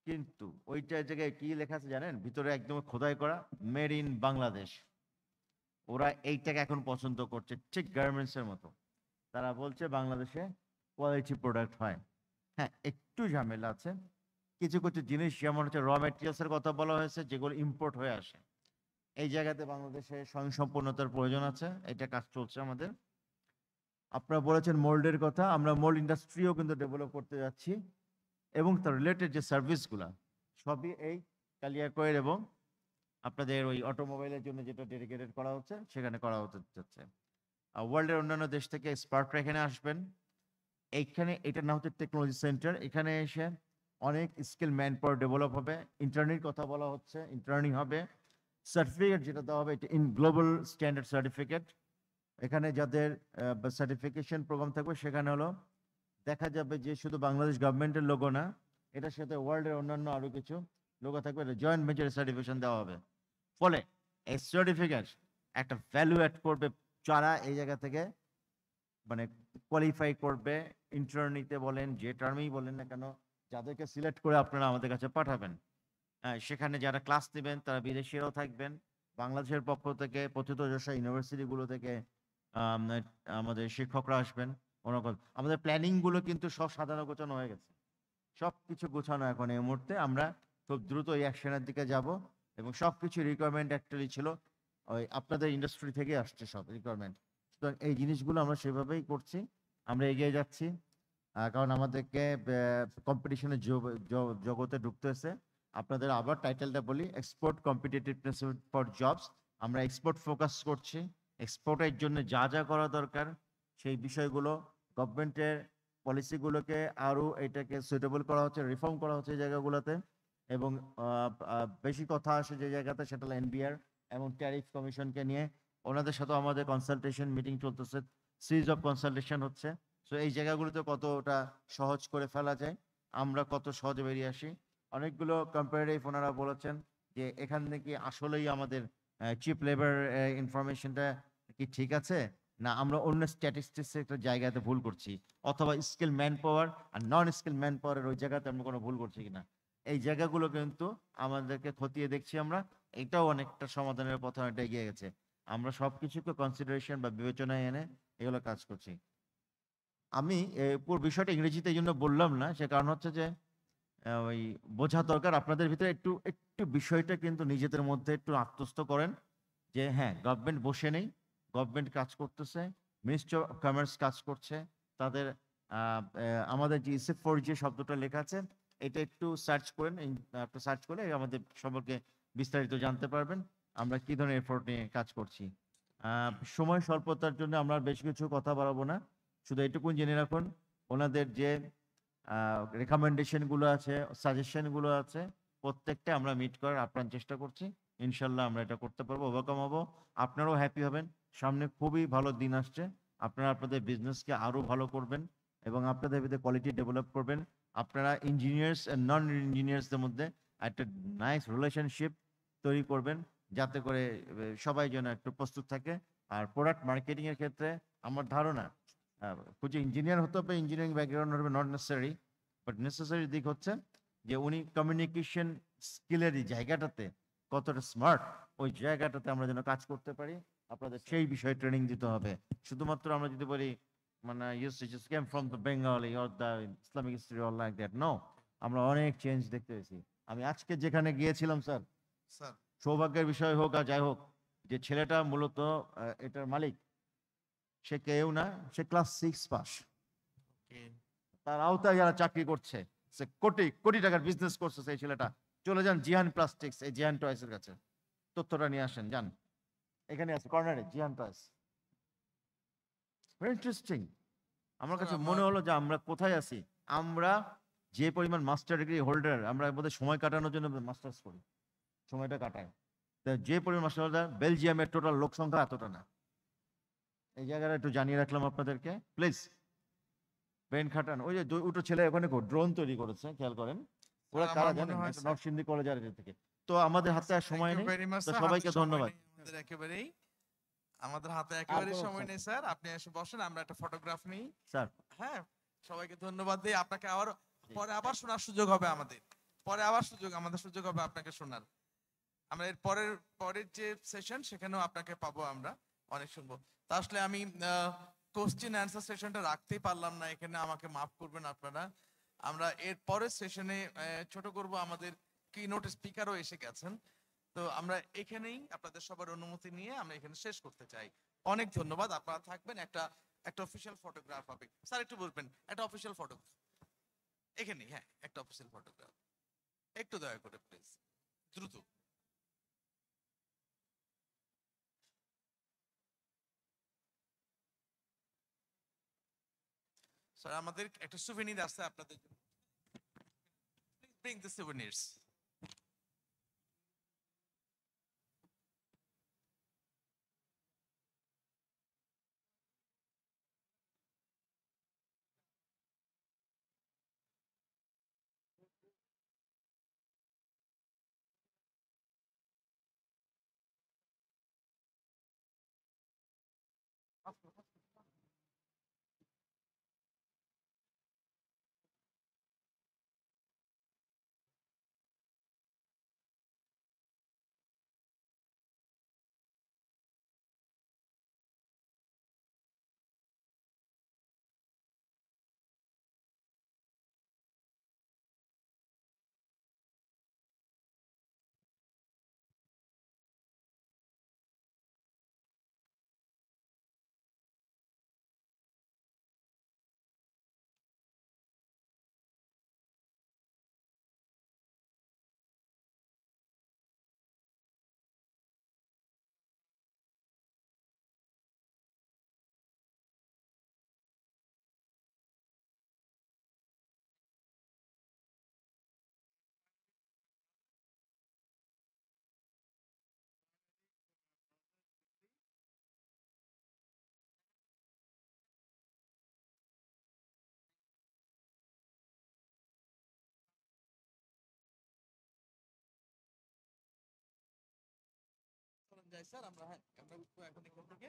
কিন্তু ওইটা জায়গায় কি লেখা আছে জানেন? ভিতরে একদম খোদাই করা মেড ইন বাংলাদেশ। ওরা এইটাকে এখন পছন্দ করছে, ঠিক গার্মেন্টসের মতো। তারা বলছে বাংলাদেশে কোয়ালিটি প্রোডাক্ট হয়। হ্যাঁ, একটু ঝামেলা আছে, কিছু জিনিস যেমন হচ্ছে র ম্যাটেরিয়ালসের কথা বলা হয়েছে, যেগুলো ইম্পোর্ট হয়ে আসে। এই জায়গাতে বাংলাদেশে স্বয়ংসম্পূর্ণতার প্রয়োজন আছে, এটা কাজ চলছে আমাদের। আপনারা বলেছেন মোল্ডের কথা, আমরা মোল্ড ইন্ডাস্ট্রিও কিন্তু ডেভেলপ করতে যাচ্ছি, এবং তার রিলেটেড যে সার্ভিসগুলা সবই এই কালিয়াকৈর এবং আপনাদের ওই অটোমোবাইলের জন্য যেটা ডেডিকেটেড করা হচ্ছে সেখানে করা হতে যাচ্ছে। ওয়ার্ল্ডের অন্যান্য দেশ থেকে এক্সপার্টরা এখানে আসবেন। এইখানে এটা না হচ্ছে টেকনোলজি সেন্টার, এখানে এসে অনেক স্কিল ম্যান পাওয়ার ডেভেলপ হবে। ইন্টার্নির কথা বলা হচ্ছে, ইন্টার্নিং হবে। সার্টিফিকেট যেটা দেওয়া হবে এটা ইন গ্লোবাল স্ট্যান্ডার্ড সার্টিফিকেট। এখানে যাদের সার্টিফিকেশন প্রোগ্রাম থাকবে সেখানে হলো দেখা যাবে যে শুধু বাংলাদেশ গভর্নমেন্টের লোগো না, এটার সাথে ওয়ার্ল্ডের অন্যান্য আরো কিছু লোগো থাকবে, এটা জয়েন্ট ভেঞ্চার সার্টিফিকেশন দেওয়া হবে। ফলে এই সার্টিফিকেট একটা ভ্যালু অ্যাড করবে যারা এই জায়গা থেকে মানে কোয়ালিফাই করবে, ইন্টার্নিতে বলেন, যে টার্মেই বলেন না কেন, যাদেরকে সিলেক্ট করে আপনারা আমাদের কাছে পাঠাবেন। সেখানে যারা ক্লাস নেবেন তারা বিদেশিরাও থাকবেন। বাংলাদেশের পক্ষ থেকে প্রথিতযশা ইউনিভার্সিটিগুলো থেকে আম, আমাদের শিক্ষকরা আসবেন। আমাদের প্ল্যানিংগুলো কিন্তু সব সাজানো গোছানো হয়ে গেছে, সব কিছু গোছানো এখন এই মুহূর্তে। আমরা খুব দ্রুত এই অ্যাকশনের দিকে যাব এবং সব কিছু রিকোয়ারমেন্ট অ্যাকচুয়ালি ছিল ওই আপনাদের ইন্ডাস্ট্রি থেকে আসছে সব রিকোয়ারমেন্ট। সুতরাং এই জিনিসগুলো আমরা সেভাবেই করছি, আমরা এগিয়ে যাচ্ছি। কারণ আমাদেরকে কম্পিটিশনের জগতে ঢুকতে হয়েছে। আপনাদের আবার টাইটেলটা বলি, এক্সপোর্ট কম্পিটিটিভনেস ফর জবস। আমরা এক্সপোর্ট ফোকাস করছি। এক্সপোর্টের জন্য যা যা করা দরকার সেই বিষয়গুলো গভর্নমেন্টের পলিসিগুলোকে আরও এটাকে সুইটেবল করা হচ্ছে, রিফর্ম করা হচ্ছে এই জায়গাগুলোতে। এবং বেশি কথা আসে যে জায়গাতে, সেটা হলো এনবিআর এবং ট্যারিফ কমিশনকে নিয়ে। ওনাদের সাথেও আমাদের কনসালটেশন মিটিং চলতেছে, সিরিজ অফ কনসালটেশন হচ্ছে। সো এই জায়গাগুলোতে কতটা সহজ করে ফেলা যায়, আমরা কত সহজে বেরিয়ে আসি। অনেকগুলো কম্পারেটিভ ওনারা বলেছেন যে এখান থেকে আসলেই আমাদের চিপ লেবার ইনফরমেশনটা কি ঠিক আছে, না আমরা অন্য স্ট্যাটিস্টিক্সের একটা জায়গাতে ভুল করছি, অথবা স্কিল ম্যান পাওয়ার আর নন স্কিল ম্যান পাওয়ারের ওই জায়গাতে আমরা কোনো ভুল করছি কিনা। এই জায়গাগুলো কিন্তু আমাদেরকে খতিয়ে দেখছি আমরা। এটাও অনেকটা সমাধানের পথে অনেকটা এগিয়ে গেছে। আমরা সব কিছুকে কনসিডারেশন বা বিবেচনায় এনে এগুলো কাজ করছি। আমি পুরো বিষয়টা ইংরেজিতে এই জন্য বললাম না, সে কারণ হচ্ছে যে ওই বোঝা দরকার আপনাদের ভিতরে একটু একটু বিষয়টা কিন্তু নিজেদের মধ্যে একটু আত্মস্থ করেন যে হ্যাঁ, গভর্নমেন্ট বসে নেই, গভর্নমেন্ট কাজ করতেছে, মিনিস্ট্রি অফ কমার্স কাজ করছে। তাদের আমাদের যে ইসেফ4 যে শব্দটা লেখা আছে এটা একটু সার্চ করেন, একটু সার্চ করে আমাদের সম্পর্কে বিস্তারিত জানতে পারবেন আমরা কি ধরনের এফোর্ট নিয়ে কাজ করছি। সময় স্বল্পতার জন্য আমরা বেশ কিছু কথা বাড়াবো না, শুধু এটুকুন জেনে রাখুন ওনাদের যে রেকমেন্ডেশনগুলো আছে, সাজেশনগুলো আছে, প্রত্যেকটা আমরা মিট করার আপ্রাণ চেষ্টা করছি। ইনশাল্লাহ আমরা এটা করতে পারবো, ওভারকাম হবো। আপনারাও হ্যাপি হবেন। সামনে খুবই ভালো দিন আসছে, আপনারা আপনাদের বিজনেসকে আরো ভালো করবেন এবং আপনাদের ভিতরে কোয়ালিটি ডেভেলপ করবেন। আপনারা ইঞ্জিনিয়ার্স এন্ড নন ইঞ্জিনিয়ার্সদের মধ্যে একটা নাইস রিলেশনশিপ তৈরি করবেন, যাতে করে সবাই যেন একটু প্রস্তুত থাকে। আর প্রোডাক্ট মার্কেটিং এর ক্ষেত্রে আমার ধারণা কিছু ইঞ্জিনিয়ার হতে হবে, ইঞ্জিনিয়ারিং ব্যাকগ্রাউন্ড হবে, নট নেসেসারি, বাট নেসেসারি দিক হচ্ছে যে উনি কমিউনিকেশন স্কিলের জায়গাটাতে কতটা স্মার্ট, ওই জায়গাটাতে আমরা যেন কাজ করতে পারি। আপনাদের সেই বিষয়ে ট্রেনিং দিতে হবে। শুধুমাত্র আমরা যদি বলি মানে just came from the Bengali or the Islamic history or like that, no, আমরা অনেক চেঞ্জ দেখতে পেয়েছি। আমি আজকে যেখানে গিয়েছিলাম স্যার, স্যার সৌভাগ্যের বিষয় হোক আর যাই হোক, যে ছেলেটা মূলত এটার মালিক, সে কেউ না, সে ক্লাস 6 পাস, তার আওতায় যারা চাকরি করছে, সে কোটি কোটি টাকার বিজনেস করছে সেই ছেলেটা। চলে যান জিহান প্লাস্টিক্স, এই জিহান টয়েসের কাছে, তথ্যটা নিয়ে আসেন, যান, এখানে আছে কর্নারে জিহান টয়েস। Very interesting. আমার কাছে মনে হলো যে আমরা কোথায় আছি। আমরা যে পরিমাণ মাস্টার ডিগ্রি হোল্ডার, আমরা আমাদের সময় কাটানোর জন্য মাস্টার্স করি, সময়টা কাটাই, যে পরিমাণ মাস্টার হোল্ডার বেলজিয়ামের টোটাল লোক সংখ্যা এতটা না। এই জায়গাটা একটু জানিয়ে রাখলাম আপনাদেরকে, প্লিজ ব্রেন খাটান। ওই যে দুটো ছেলে ওখানে ড্রোন তৈরি করেছে, খেয়াল করেন, ওরা কারা জানেন, নরসিংদী কলেজের থেকে। তো আমাদের হাতে আর সময় নেই, তো সবাইকে ধন্যবাদ। একেবারেই আমাদের হাতে একেবারেই সময় নেই স্যার, আপনি এসে বসেন, আমরা একটা ফটোগ্রাফ নিই স্যার। হ্যাঁ, সবাইকে ধন্যবাদ দিই। আপনাকে আবার পরে আবার শোনার সুযোগ হবে, আমাদের সুযোগ হবে আপনাকে শোনার। আমরা এর পরের যে সেশন সেখানেও আপনাকে পাবো, আমরা অনেক শুনবো। তা আসলে আমি কোশ্চেন অ্যান্সার সেশনটা রাখতেই পারলাম না এখানে, আমাকে মাফ করবেন আপনারা। আমরা এর পরের সেশনে ছোট করব, আমাদের কিনোট স্পিকারও এসে গেছেন। তো আমরা এখানেই আপনাদের সবার অনুমতি নিয়ে আমরা এখানে শেষ করতে চাই। অনেক ধন্যবাদ, আপনারা থাকবেন। একটা অফিসিয়াল ফটোগ্রাফ হবে স্যার, একটু বলবেন একটা অফিসিয়াল ফটোগ্রাফ এখানেই, হ্যাঁ একটা অফিসিয়াল ফটোগ্রাফ একটু দয়া করে প্লিজ, দ্রুত। স্যার আমাদের একটা সুভেনির আছে আপনাদের জন্য, প্লিজ ব্রিং দ্য সুভেনিরস। চলুন যাই স্যার, আমরা হ্যাঁ আমরা উঠবো এখন এখান থেকে।